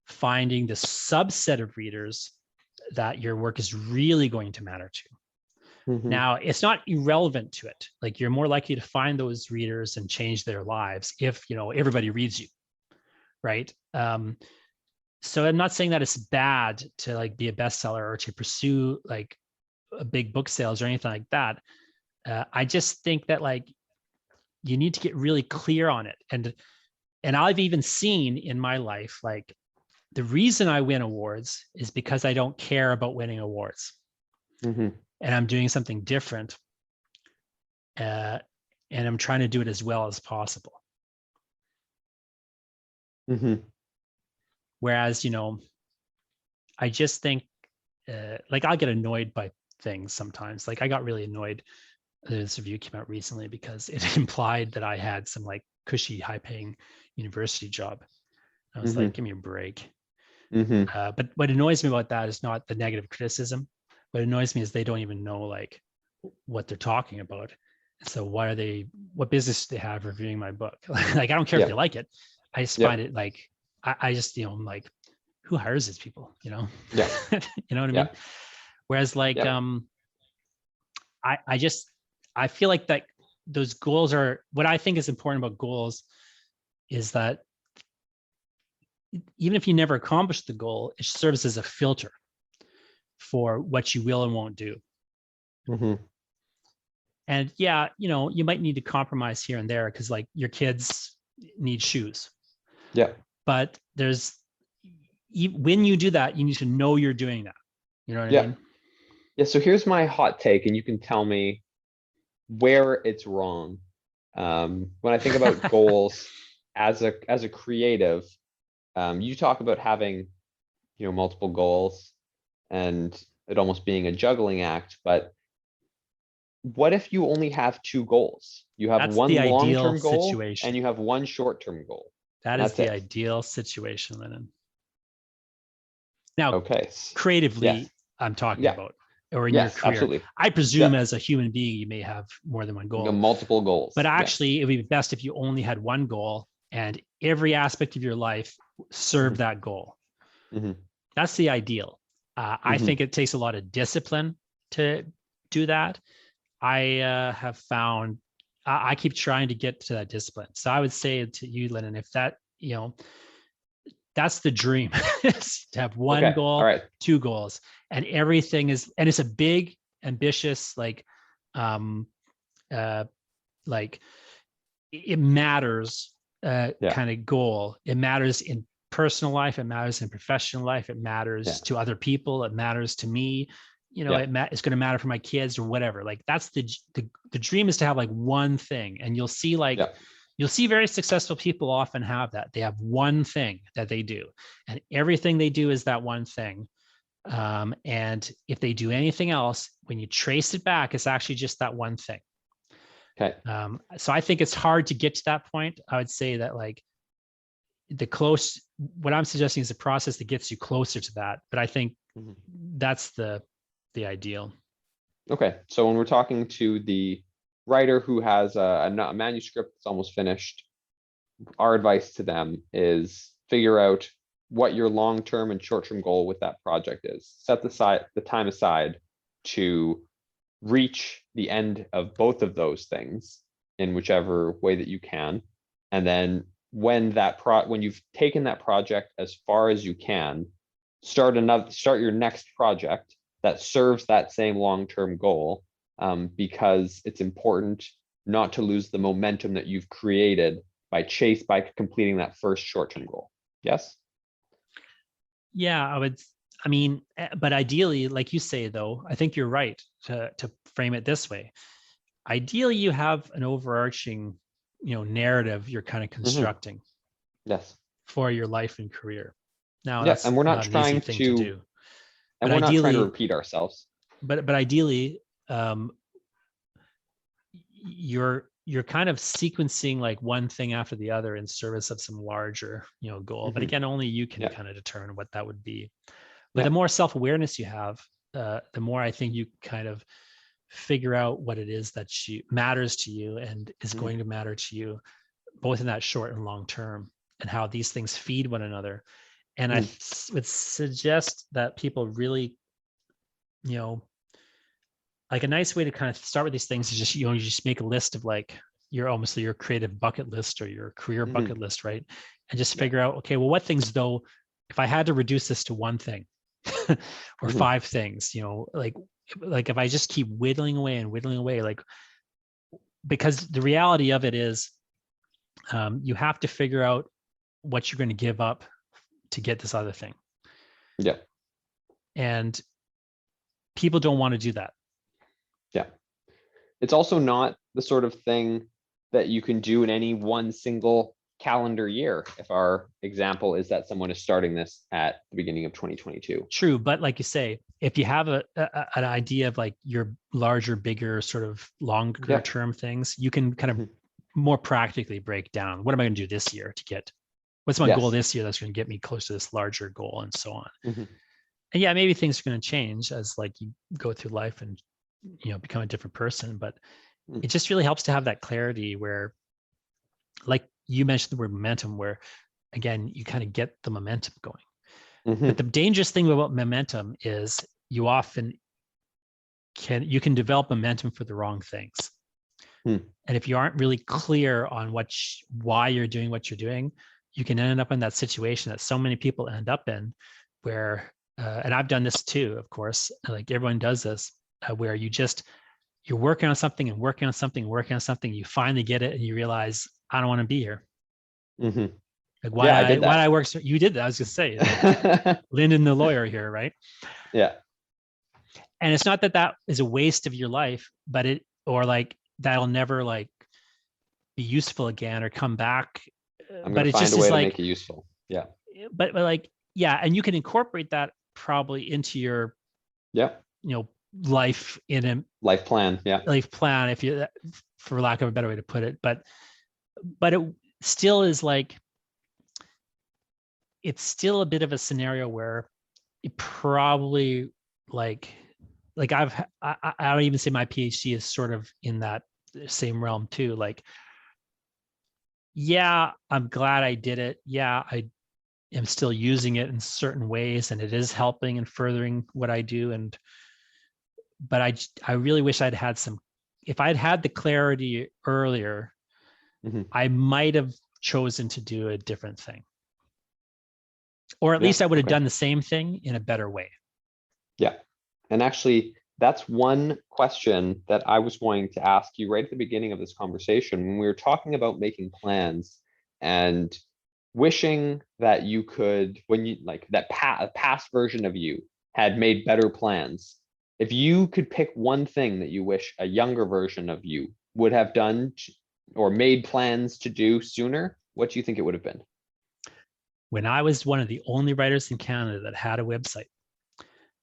[SPEAKER 1] finding the subset of readers that your work is really going to matter to.
[SPEAKER 2] Mhm.
[SPEAKER 1] Now, it's not irrelevant to it. Like, you're more likely to find those readers and change their lives if everybody reads you, right? So I'm not saying that it's bad to like be a bestseller or to pursue like a big book sales or anything like that. I just think that like you need to get really clear on it. And I've even seen in my life, like, the reason I win awards is because I don't care about winning awards,
[SPEAKER 2] Mhm.
[SPEAKER 1] and I'm doing something different, uh, and I'm trying to do it as well as possible.
[SPEAKER 2] Mhm.
[SPEAKER 1] Whereas, I just think, like, I'll get annoyed by things sometimes. Like, I got really annoyed. This review came out recently because it implied that I had some like cushy, high-paying university job. I was like,
[SPEAKER 2] Mhm.
[SPEAKER 1] give me a break.
[SPEAKER 2] Mhm.
[SPEAKER 1] But what annoys me about that is not the negative criticism, what annoys me is they don't even know like what they're talking about. So what business do they have reviewing my book? Like, I don't care if
[SPEAKER 2] Yeah.
[SPEAKER 1] they like it. I just
[SPEAKER 2] Yeah.
[SPEAKER 1] find it like, I just, I'm like, who hires these people?
[SPEAKER 2] Yeah.
[SPEAKER 1] You know what I
[SPEAKER 2] Yeah.
[SPEAKER 1] mean? Whereas like,
[SPEAKER 2] Yeah.
[SPEAKER 1] I feel like that those goals are, what I think is important about goals is that even if you never accomplish the goal, it serves as a filter for what you will and won't do.
[SPEAKER 2] Mm-hmm.
[SPEAKER 1] And yeah, you might need to compromise here and there because like your kids need shoes.
[SPEAKER 2] Yeah.
[SPEAKER 1] But when you do that, you need to know you're doing that. You know what I
[SPEAKER 2] Yeah.
[SPEAKER 1] mean?
[SPEAKER 2] Yeah. So here's my hot take, and you can tell me where it's wrong. When I think about goals as a creative, you talk about having, multiple goals and it almost being a juggling act, but what if you only have two goals? You have
[SPEAKER 1] That's the
[SPEAKER 2] one
[SPEAKER 1] ideal
[SPEAKER 2] long-term goal
[SPEAKER 1] situation.
[SPEAKER 2] and you have one short-term goal.
[SPEAKER 1] That
[SPEAKER 2] And
[SPEAKER 1] is
[SPEAKER 2] that's
[SPEAKER 1] the
[SPEAKER 2] it.
[SPEAKER 1] ideal situation, Lennon. Now,
[SPEAKER 2] Okay. Yes.
[SPEAKER 1] creatively, I'm talking
[SPEAKER 2] Yeah.
[SPEAKER 1] about, or in your
[SPEAKER 2] Yes,
[SPEAKER 1] career.
[SPEAKER 2] absolutely.
[SPEAKER 1] I presume
[SPEAKER 2] Yeah.
[SPEAKER 1] as a human being, you may have more than one
[SPEAKER 2] You got
[SPEAKER 1] goal.
[SPEAKER 2] multiple goals.
[SPEAKER 1] But
[SPEAKER 2] Yes.
[SPEAKER 1] actually, it would be best if you only had one goal and every aspect of your life served
[SPEAKER 2] Mhm.
[SPEAKER 1] that goal.
[SPEAKER 2] Mhm.
[SPEAKER 1] That's the ideal. I
[SPEAKER 2] Mhm.
[SPEAKER 1] think it takes a lot of discipline to do that. I have found I keep trying to get to that discipline. So I would say to you, Lennon, if that, that's the dream, is to have one
[SPEAKER 2] Okay. All
[SPEAKER 1] goal,
[SPEAKER 2] right.
[SPEAKER 1] two goals, and everything is, and it's a big, ambitious, um, uh, like it matters
[SPEAKER 2] Yeah.
[SPEAKER 1] kind of goal. It matters in personal life. It matters in professional life. It matters
[SPEAKER 2] Yeah.
[SPEAKER 1] to other people. It matters to me.
[SPEAKER 2] Yeah.
[SPEAKER 1] It's going to matter for my kids or whatever. Like that's the dream is to have like one thing, and you'll see like.
[SPEAKER 2] Yeah.
[SPEAKER 1] You'll see very successful people often have that. They have one thing that they do, and everything they do is that one thing. And if they do anything else, when you trace it back, it's actually just that one thing.
[SPEAKER 2] Okay.
[SPEAKER 1] So I think it's hard to get to that point. I would say that like what I'm suggesting is a process that gets you closer to that. But I think
[SPEAKER 2] Mhm.
[SPEAKER 1] that's the ideal.
[SPEAKER 2] Okay. So when we're talking to the writer who has a manuscript that's almost finished, our advice to them is figure out what your long-term and short-term goal with that project is. Set the time aside to reach the end of both of those things in whichever way that you can. And then when you've taken that project as far as you can, start your next project that serves that same long-term goal, because it's important not to lose the momentum that you've created by completing that first short-term goal. Yes?
[SPEAKER 1] Yeah, but ideally, like you say, though, I think you're right to frame it this way. Ideally, you have an overarching, narrative you're kind of
[SPEAKER 2] Mhm.
[SPEAKER 1] constructing
[SPEAKER 2] Yes.
[SPEAKER 1] for your life and career. Now,
[SPEAKER 2] Yeah,
[SPEAKER 1] that's
[SPEAKER 2] and we're not
[SPEAKER 1] not an easy
[SPEAKER 2] trying
[SPEAKER 1] thing to
[SPEAKER 2] to
[SPEAKER 1] do,
[SPEAKER 2] and
[SPEAKER 1] but
[SPEAKER 2] we're not trying to
[SPEAKER 1] ideally,
[SPEAKER 2] repeat ourselves.
[SPEAKER 1] but ideally, you're kind of sequencing like one thing after the other in service of some larger, goal. But
[SPEAKER 2] Mhm.
[SPEAKER 1] again, only you can
[SPEAKER 2] Yeah.
[SPEAKER 1] kind of determine what that would be. But
[SPEAKER 2] Yeah.
[SPEAKER 1] the more self-awareness you have, the more I think you kind of figure out what it is that matters to you and is
[SPEAKER 2] Mhm.
[SPEAKER 1] going to matter to you, both in that short and long term, and how these things feed one another. And I would suggest that people really, like a nice way to kind of start with these things is just, you just make a list of like your creative bucket list or your career
[SPEAKER 2] Mhm.
[SPEAKER 1] bucket list, right? And just
[SPEAKER 2] Yeah.
[SPEAKER 1] figure out, okay, well, what things though, if I had to reduce this to one thing or
[SPEAKER 2] Mhm.
[SPEAKER 1] five things, like if I just keep whittling away, like, because the reality of it is, you have to figure out what you're going to give up to get this other thing.
[SPEAKER 2] Yeah.
[SPEAKER 1] And people don't want to do that.
[SPEAKER 2] Yeah. It's also not the sort of thing that you can do in any one single calendar year. If our example is that someone is starting this at the beginning of 2022.
[SPEAKER 1] True, but like you say, if you have an idea of like your larger, bigger, sort of longer
[SPEAKER 2] Yeah.
[SPEAKER 1] term things, you can kind of
[SPEAKER 2] Mhm.
[SPEAKER 1] more practically break down, what am I going to do this year to get, what's my goal
[SPEAKER 2] Yes.
[SPEAKER 1] this year that's going to get me close to this larger goal, and so on.
[SPEAKER 2] Mhm.
[SPEAKER 1] And yeah, maybe things are going to change as like you go through life and, become a different person, but
[SPEAKER 2] Mm.
[SPEAKER 1] it just really helps to have that clarity where, like you mentioned the word momentum, where again, you kind of get the momentum going.
[SPEAKER 2] Mhm.
[SPEAKER 1] But the dangerous thing about momentum is you often you can develop momentum for the wrong things.
[SPEAKER 2] Hmm.
[SPEAKER 1] And if you aren't really clear on why you're doing what you're doing, you can end up in that situation that so many people end up in, where, and I've done this too, of course, like everyone does this, where you're working on something and working on something and working on something. You finally get it and you realize, I don't want to be here.
[SPEAKER 2] Mhm.
[SPEAKER 1] Like
[SPEAKER 2] Yeah, I did
[SPEAKER 1] why
[SPEAKER 2] that.
[SPEAKER 1] I work? You did that. I was gonna say, like Lyndon the lawyer here, right?
[SPEAKER 2] Yeah.
[SPEAKER 1] And it's not that that is a waste of your life, but or like that'll never like be useful again or come back.
[SPEAKER 2] I'm
[SPEAKER 1] But
[SPEAKER 2] gonna
[SPEAKER 1] it
[SPEAKER 2] find
[SPEAKER 1] just
[SPEAKER 2] a
[SPEAKER 1] is
[SPEAKER 2] way to
[SPEAKER 1] like,
[SPEAKER 2] make it useful. Yeah.
[SPEAKER 1] but like, yeah, and you can incorporate that probably into your,
[SPEAKER 2] Yeah.
[SPEAKER 1] you know, life in a
[SPEAKER 2] Life plan. Yeah.
[SPEAKER 1] life plan, if you, for lack of a better way to put it. But it still is like, it's still a bit of a scenario where it probably like I don't even say my PhD is sort of in that same realm too. Like, yeah, I'm glad I did it. Yeah, I am still using it in certain ways, and it is helping and furthering what I do. But I really wish I'd had some. If I'd had the clarity earlier,
[SPEAKER 2] Mhm.
[SPEAKER 1] I might have chosen to do a different thing, or at
[SPEAKER 2] Yeah.
[SPEAKER 1] least I would have
[SPEAKER 2] Okay.
[SPEAKER 1] done the same thing in a better way.
[SPEAKER 2] Yeah. And actually, that's one question that I was going to ask you right at the beginning of this conversation when we were talking about making plans and wishing that you could, when you like that past version of you had made better plans. If you could pick one thing that you wish a younger version of you would have done or made plans to do sooner, what do you think it would have been?
[SPEAKER 1] When I was one of the only writers in Canada that had a website,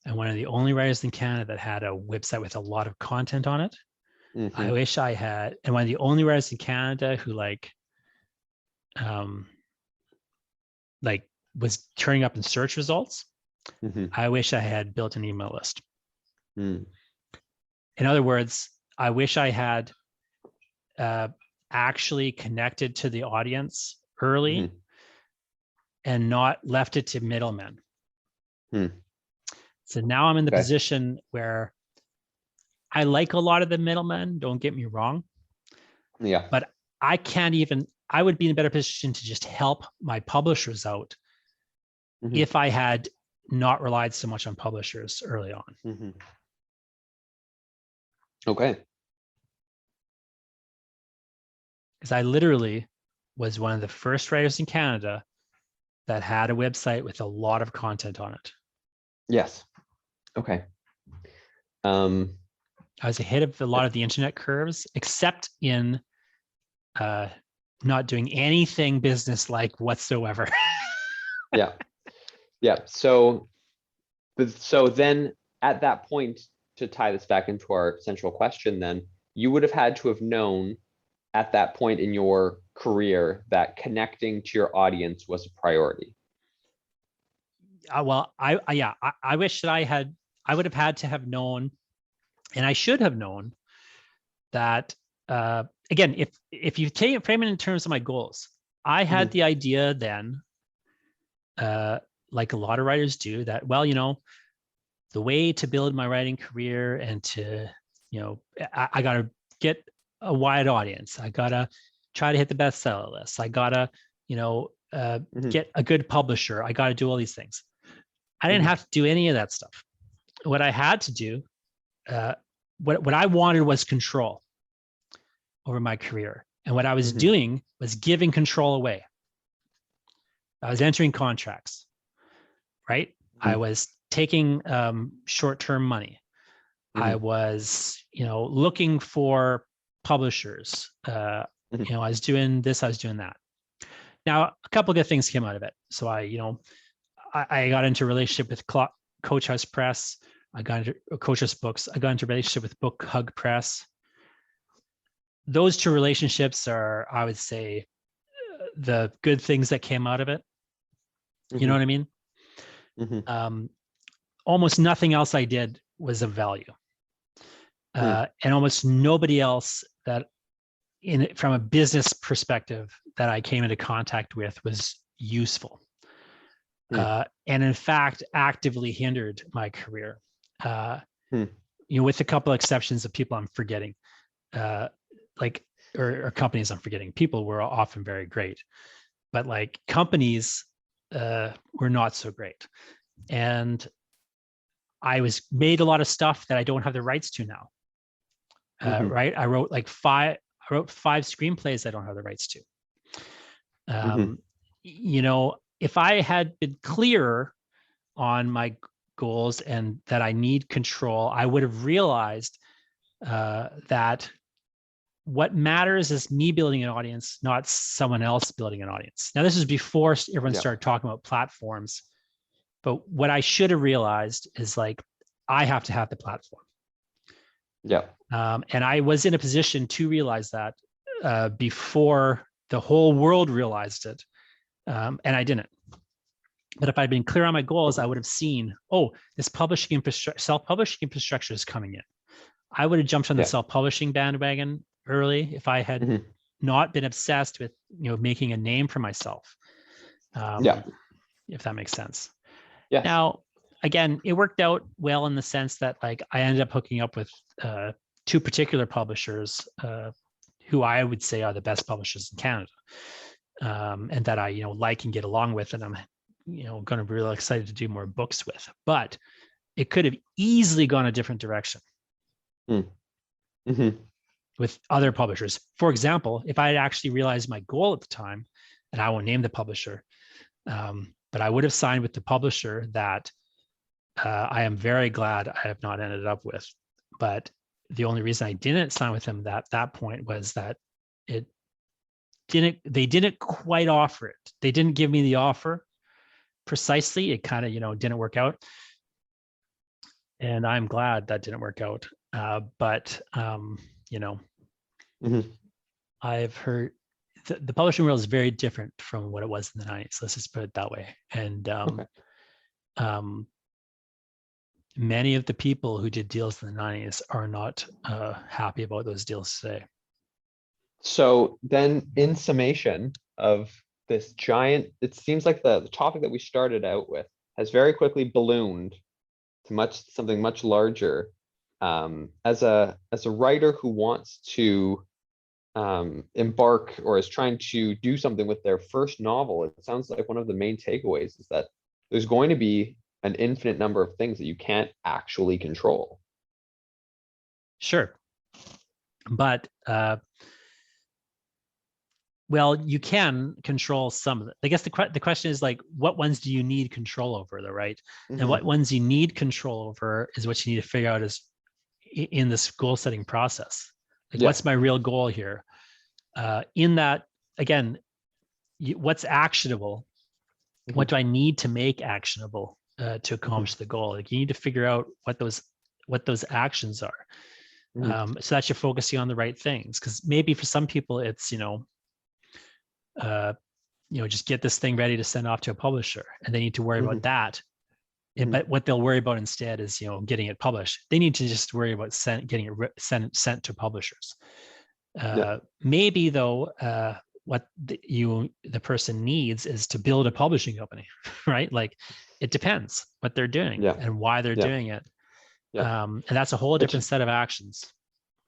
[SPEAKER 1] and one of the only writers in Canada that had a website with a lot of content on it, I
[SPEAKER 2] Hmm.
[SPEAKER 1] wish I had, and one of the only writers in Canada who um, like was turning up in search results.
[SPEAKER 2] Hmm.
[SPEAKER 1] I wish I had built an email list.
[SPEAKER 2] Hmm.
[SPEAKER 1] In other words, I wish I had uh, actually connected to the audience early
[SPEAKER 2] Hmm.
[SPEAKER 1] and not left it to middlemen.
[SPEAKER 2] Hmm.
[SPEAKER 1] So now I'm in the
[SPEAKER 2] Okay.
[SPEAKER 1] position where I like a lot of the middlemen, don't get me wrong,
[SPEAKER 2] Yeah.
[SPEAKER 1] but I would be in a better position to just help my publishers out
[SPEAKER 2] Hmm.
[SPEAKER 1] if I had not relied so much on publishers early on.
[SPEAKER 2] Hmm. Okay.
[SPEAKER 1] Because I literally was one of the first writers in Canada that had a website with a lot of content on it.
[SPEAKER 2] Yes. Okay. Um,
[SPEAKER 1] I was ahead of a lot of the internet curves, except in uh, not doing anything business like whatsoever.
[SPEAKER 2] yeah. Yeah. So then at that point, to tie this back into our central question, then you would have had to have known at that point in your career that connecting to your audience was a priority.
[SPEAKER 1] Well, I wish that I would have had to have known, and I should have known that. Again, if you frame it in terms of my goals, I had
[SPEAKER 2] Hmm.
[SPEAKER 1] the idea then, like a lot of writers do, that the way to build my writing career and to, I got to get a wide audience. I got to try to hit the bestseller list. I got to,
[SPEAKER 2] Hmm.
[SPEAKER 1] get a good publisher. I got to do all these things. I didn't
[SPEAKER 2] Hmm.
[SPEAKER 1] have to do any of that stuff. What I had to do, uh, what I wanted was control over my career. And what I was
[SPEAKER 2] Hmm.
[SPEAKER 1] doing was giving control away. I was entering contracts, right? I
[SPEAKER 2] Hmm.
[SPEAKER 1] was taking short-term money. I
[SPEAKER 2] Hmm.
[SPEAKER 1] was, looking for publishers.
[SPEAKER 2] Hmm.
[SPEAKER 1] I was doing this, I was doing that. Now, a couple of good things came out of it. So I got into a relationship with Coach House Press. I got into Coach House Books. I got into a relationship with Book Hug Press. Those two relationships are, I would say, the good things that came out of it. You know
[SPEAKER 2] Hmm.
[SPEAKER 1] what I mean?
[SPEAKER 2] Hmm.
[SPEAKER 1] Um, almost nothing else I did was of value. And almost nobody else that from a business perspective that I came into contact with was useful. And in fact, actively hindered my career. With a couple of exceptions of people I'm forgetting, or companies I'm forgetting. People were often very great, but like companies were not so great. And I was made a lot of stuff that I don't have the rights to now. Right? I wrote five screenplays I don't have the rights to. If I had been clearer on my goals and that I need control, I would have realized that what matters is me building an audience, not someone else building an audience. Now, this is before everyone started talking about platforms, but what I should have realized is like, I have to have the platform. And I was in a position to realize that before the whole world realized it, and I didn't. But if I'd been clear on my goals, I would have seen, this publishing infrastructure, self-publishing infrastructure is coming in. I would have jumped on the self-publishing bandwagon early if I had not been obsessed with, making a name for myself. If that makes sense. Now, again, it worked out well in the sense that like I ended up hooking up with two particular publishers who I would say are the best publishers in Canada, and that I like and get along with, and I'm going to be really excited to do more books with. But it could have easily gone a different direction with other publishers. For example, if I had actually realized my goal at the time, and I won't name the publisher, but I would have signed with the publisher that I am very glad I have not ended up with. But the only reason I didn't sign with them at that point was that they didn't quite offer it. They didn't give me the offer precisely. It kind of, didn't work out. And I'm glad that didn't work out. But I've heard the publishing world is very different from what it was in the 90s. Let's just put it that way. And many of the people who did deals in the 90s are not happy about those deals today.
[SPEAKER 2] So then in summation of this giant, it seems like the topic that we started out with has very quickly ballooned to something much larger. As a writer who wants to embark or is trying to do something with their first novel, it sounds like one of the main takeaways is that there's going to be an infinite number of things that you can't actually control.
[SPEAKER 1] Sure. But well, you can control some of it. I guess the question is like, what ones do you need control over, though, right? And what ones you need control over is what you need to figure out is in this goal setting process. Like, what's my real goal here? In that, again, what's actionable? What do I need to make actionable to accomplish the goal? Like, you need to figure out what those actions are. So that you're focusing on the right things. Because maybe for some people, it's just get this thing ready to send off to a publisher, and they need to worry about that. But what they'll worry about instead is, getting it published. They need to just worry about getting it sent to publishers. Maybe though, what the person needs is to build a publishing company, right? Like, it depends what they're doing and why they're doing it. And that's a whole different set of actions.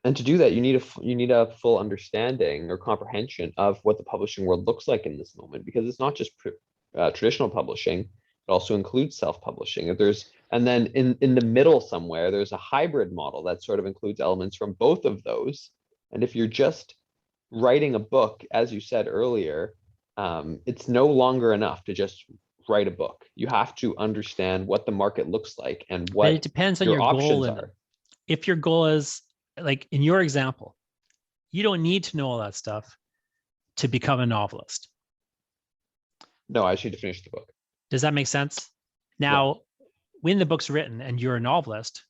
[SPEAKER 2] And to do that, you need a full understanding or comprehension of what the publishing world looks like in this moment, because it's not just traditional publishing; it also includes self-publishing. And then in the middle somewhere, there's a hybrid model that sort of includes elements from both of those. And if you're just writing a book, as you said earlier, it's no longer enough to just write a book. You have to understand what the market looks like and what
[SPEAKER 1] it depends on
[SPEAKER 2] your
[SPEAKER 1] your
[SPEAKER 2] options
[SPEAKER 1] goal.
[SPEAKER 2] are.
[SPEAKER 1] If your goal is, like in your example, you don't need to know all that stuff to become a novelist.
[SPEAKER 2] No, I should finish the book.
[SPEAKER 1] Does that make sense? Now, when the book's written and you're a novelist,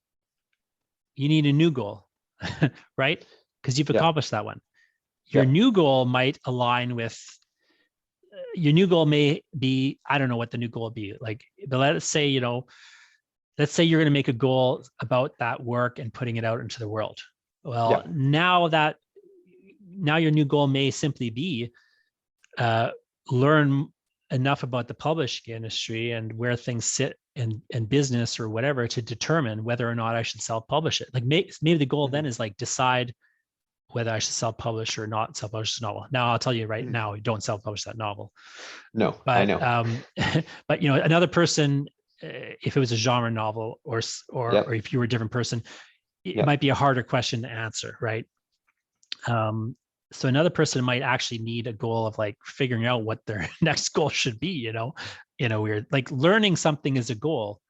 [SPEAKER 1] you need a new goal, right? Because you've accomplished that one. Your new goal might align with, your new goal may be, I don't know what the new goal would be. Like, but let's say, let's say you're going to make a goal about that work and putting it out into the world. Well,
[SPEAKER 2] Yeah.
[SPEAKER 1] now your new goal may simply be learn enough about the publishing industry and where things sit in business or whatever to determine whether or not I should self-publish it. Like maybe the goal then is like decide whether I should self-publish or not self-publish the novel. Now I'll tell you right now, you don't self-publish that novel.
[SPEAKER 2] No, I
[SPEAKER 1] But
[SPEAKER 2] know.
[SPEAKER 1] but another person, if it was a genre novel or
[SPEAKER 2] Yep.
[SPEAKER 1] if you were a different person, it
[SPEAKER 2] Yep.
[SPEAKER 1] might be a harder question to answer, right? So another person might actually need a goal of like figuring out what their next goal should be, in a weird, like learning something is a goal,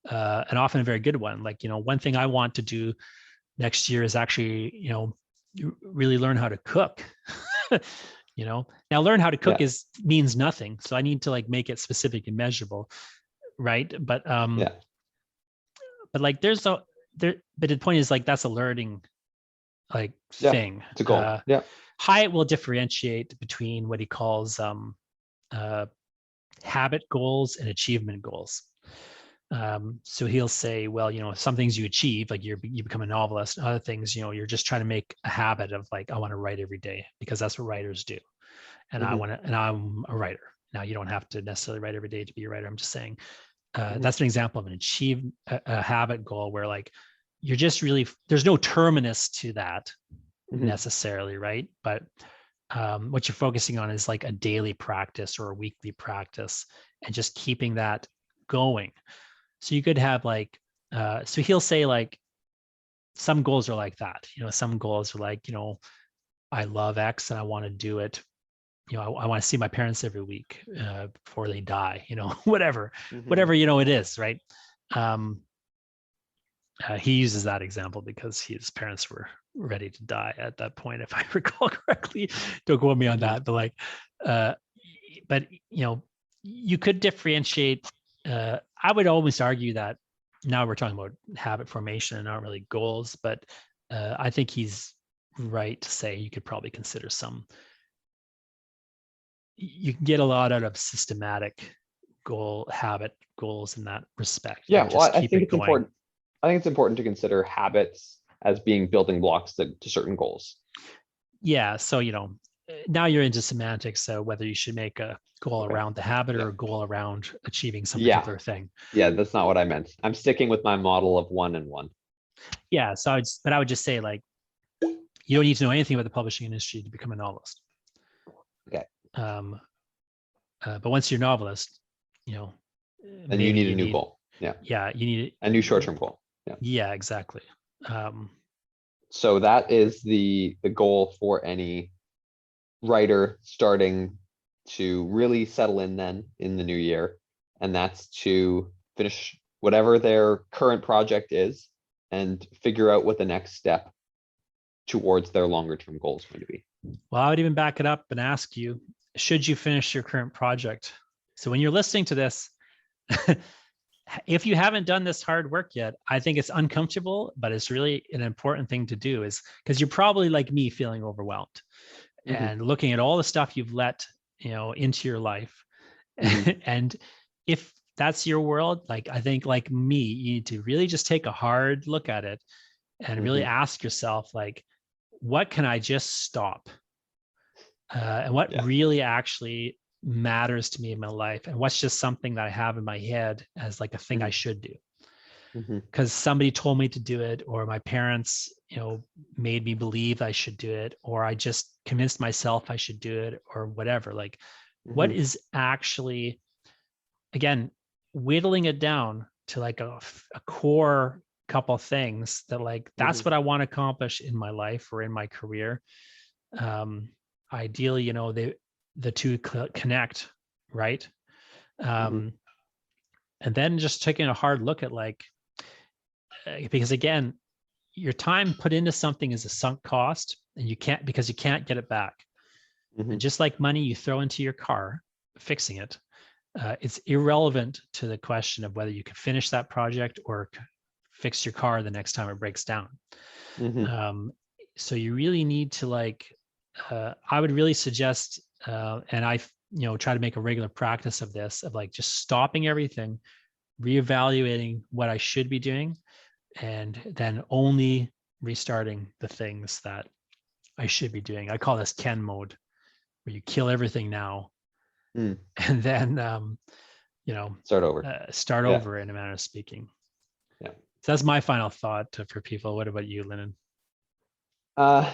[SPEAKER 1] and often a very good one. Like, one thing I want to do next year is actually, really learn how to cook. Now learn how to cook
[SPEAKER 2] Yeah.
[SPEAKER 1] means nothing. So I need to like make it specific and measurable. Right. But
[SPEAKER 2] Yeah.
[SPEAKER 1] but like but the point is like, that's a learning like
[SPEAKER 2] Yeah.
[SPEAKER 1] thing.
[SPEAKER 2] It's a goal. Yeah.
[SPEAKER 1] Hyatt will differentiate between what he calls habit goals and achievement goals. So he'll say, well, some things you achieve, like you become a novelist. Other things, you're just trying to make a habit of like, I want to write every day because that's what writers do. And and I'm a writer. Now you don't have to necessarily write every day to be a writer. I'm just saying that's an example of a habit goal where like, you're just really, there's no terminus to that necessarily, right? But what you're focusing on is like a daily practice or a weekly practice and just keeping that going. So you could have like, so he'll say like, some goals are like that, some goals are like, I love X and I want to do it. I want to see my parents every week before they die, whatever it is, right? He uses that example because his parents were ready to die at that point, if I recall correctly. Don't quote me on that, but like, but you could differentiate. I would always argue that now we're talking about habit formation and not really goals, but I think he's right to say you could probably consider you can get a lot out of systematic habit goals in that respect.
[SPEAKER 2] Yeah.
[SPEAKER 1] Like,
[SPEAKER 2] Well,
[SPEAKER 1] just
[SPEAKER 2] I
[SPEAKER 1] keep
[SPEAKER 2] think
[SPEAKER 1] it
[SPEAKER 2] it's
[SPEAKER 1] going.
[SPEAKER 2] important. I think it's important to consider habits as being building blocks to certain goals.
[SPEAKER 1] Yeah. So, now you're into semantics. So whether you should make a goal around the habit or a goal around achieving some particular thing.
[SPEAKER 2] Yeah, that's not what I meant. I'm sticking with my model of 1 and 1.
[SPEAKER 1] Yeah. So I would just say like, you don't need to know anything about the publishing industry to become a novelist.
[SPEAKER 2] Okay.
[SPEAKER 1] But once you're a novelist,
[SPEAKER 2] then you need a new goal. Yeah.
[SPEAKER 1] Yeah. You need
[SPEAKER 2] a new short-term goal. Yeah.
[SPEAKER 1] Yeah, exactly.
[SPEAKER 2] So that is the goal for any writer starting to really settle in then in the new year. And that's to finish whatever their current project is and figure out what the next step towards their longer term goal is going to be.
[SPEAKER 1] Well, I would even back it up and ask you, should you finish your current project? So when you're listening to this, if you haven't done this hard work yet, I think it's uncomfortable, but it's really an important thing to do, is because you're probably like me, feeling overwhelmed and looking at all the stuff you've let, into your life. And if that's your world, like, I think like me, you need to really just take a hard look at it and really ask yourself, like, what can I just stop? And what really actually matters to me in my life, and what's just something that I have in my head as like a thing I should do because somebody told me to do it, or my parents made me believe I should do it, or I just convinced myself I should do it, or whatever. Like, what is actually, again, whittling it down to like a core couple things that like, that's what I want to accomplish in my life or in my career. Ideally, the two connect, right? And then just taking a hard look at like, because again, your time put into something is a sunk cost, and you can't get it back. And just like money you throw into your car, fixing it, it's irrelevant to the question of whether you can finish that project or fix your car the next time it breaks down. So you really need to like, I would really suggest, and I try to make a regular practice of this, of like just stopping everything, reevaluating what I should be doing, and then only restarting the things that I should be doing. I call this Ken mode, where you kill everything now,
[SPEAKER 2] Mm.
[SPEAKER 1] and then
[SPEAKER 2] Start over.
[SPEAKER 1] start
[SPEAKER 2] Yeah.
[SPEAKER 1] over, in a manner of speaking.
[SPEAKER 2] Yeah.
[SPEAKER 1] So that's my final thought for people. What about you, Lyndon?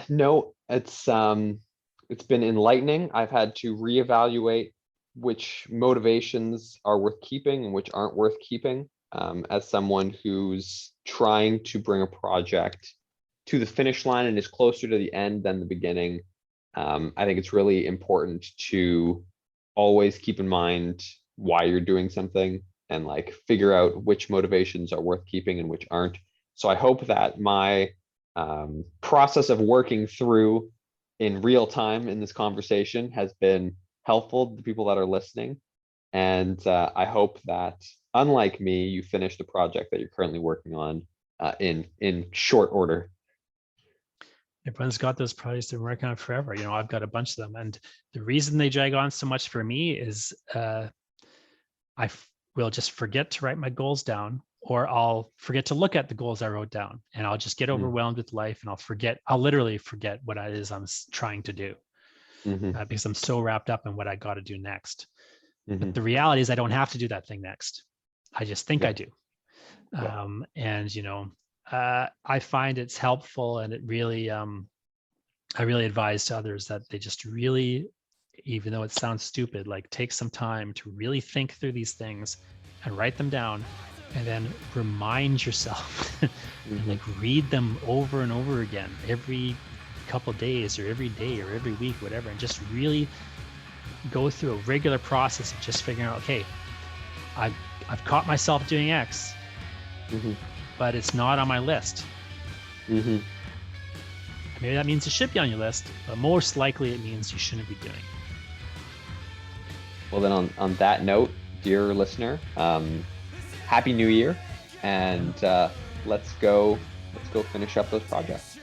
[SPEAKER 2] No, it's been enlightening. I've had to reevaluate which motivations are worth keeping and which aren't worth keeping. As someone who's trying to bring a project to the finish line and is closer to the end than the beginning, I think it's really important to always keep in mind why you're doing something and like figure out which motivations are worth keeping and which aren't. So I hope that my process of working through in real time in this conversation has been helpful to the people that are listening. And I hope that, unlike me, you finish the project that you're currently working on in short order.
[SPEAKER 1] Everyone's got those projects they're working on forever. I've got a bunch of them. And the reason they drag on so much for me is I will just forget to write my goals down, or I'll forget to look at the goals I wrote down, and I'll just get overwhelmed with life, and I'll literally forget what it is I'm trying to do because I'm so wrapped up in what I got to do next. But the reality is I don't have to do that thing next. I just think I do. I find it's helpful, and it really, I really advise to others that they just really, even though it sounds stupid, like take some time to really think through these things and write them down, and then remind yourself and like read them over and over again every couple of days or every day or every week, whatever, and just really go through a regular process of just figuring out, okay, I've caught myself doing X, but it's not on my list. Maybe that means it should be on your list, but most likely it means you shouldn't be doing.
[SPEAKER 2] Well, then on that note, dear listener, Happy New Year, and let's go finish up those projects.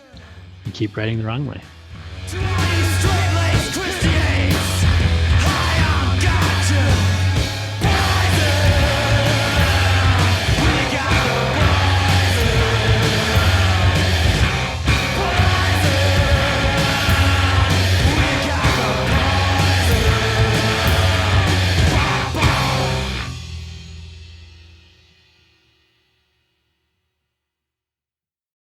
[SPEAKER 1] And keep writing the wrong way.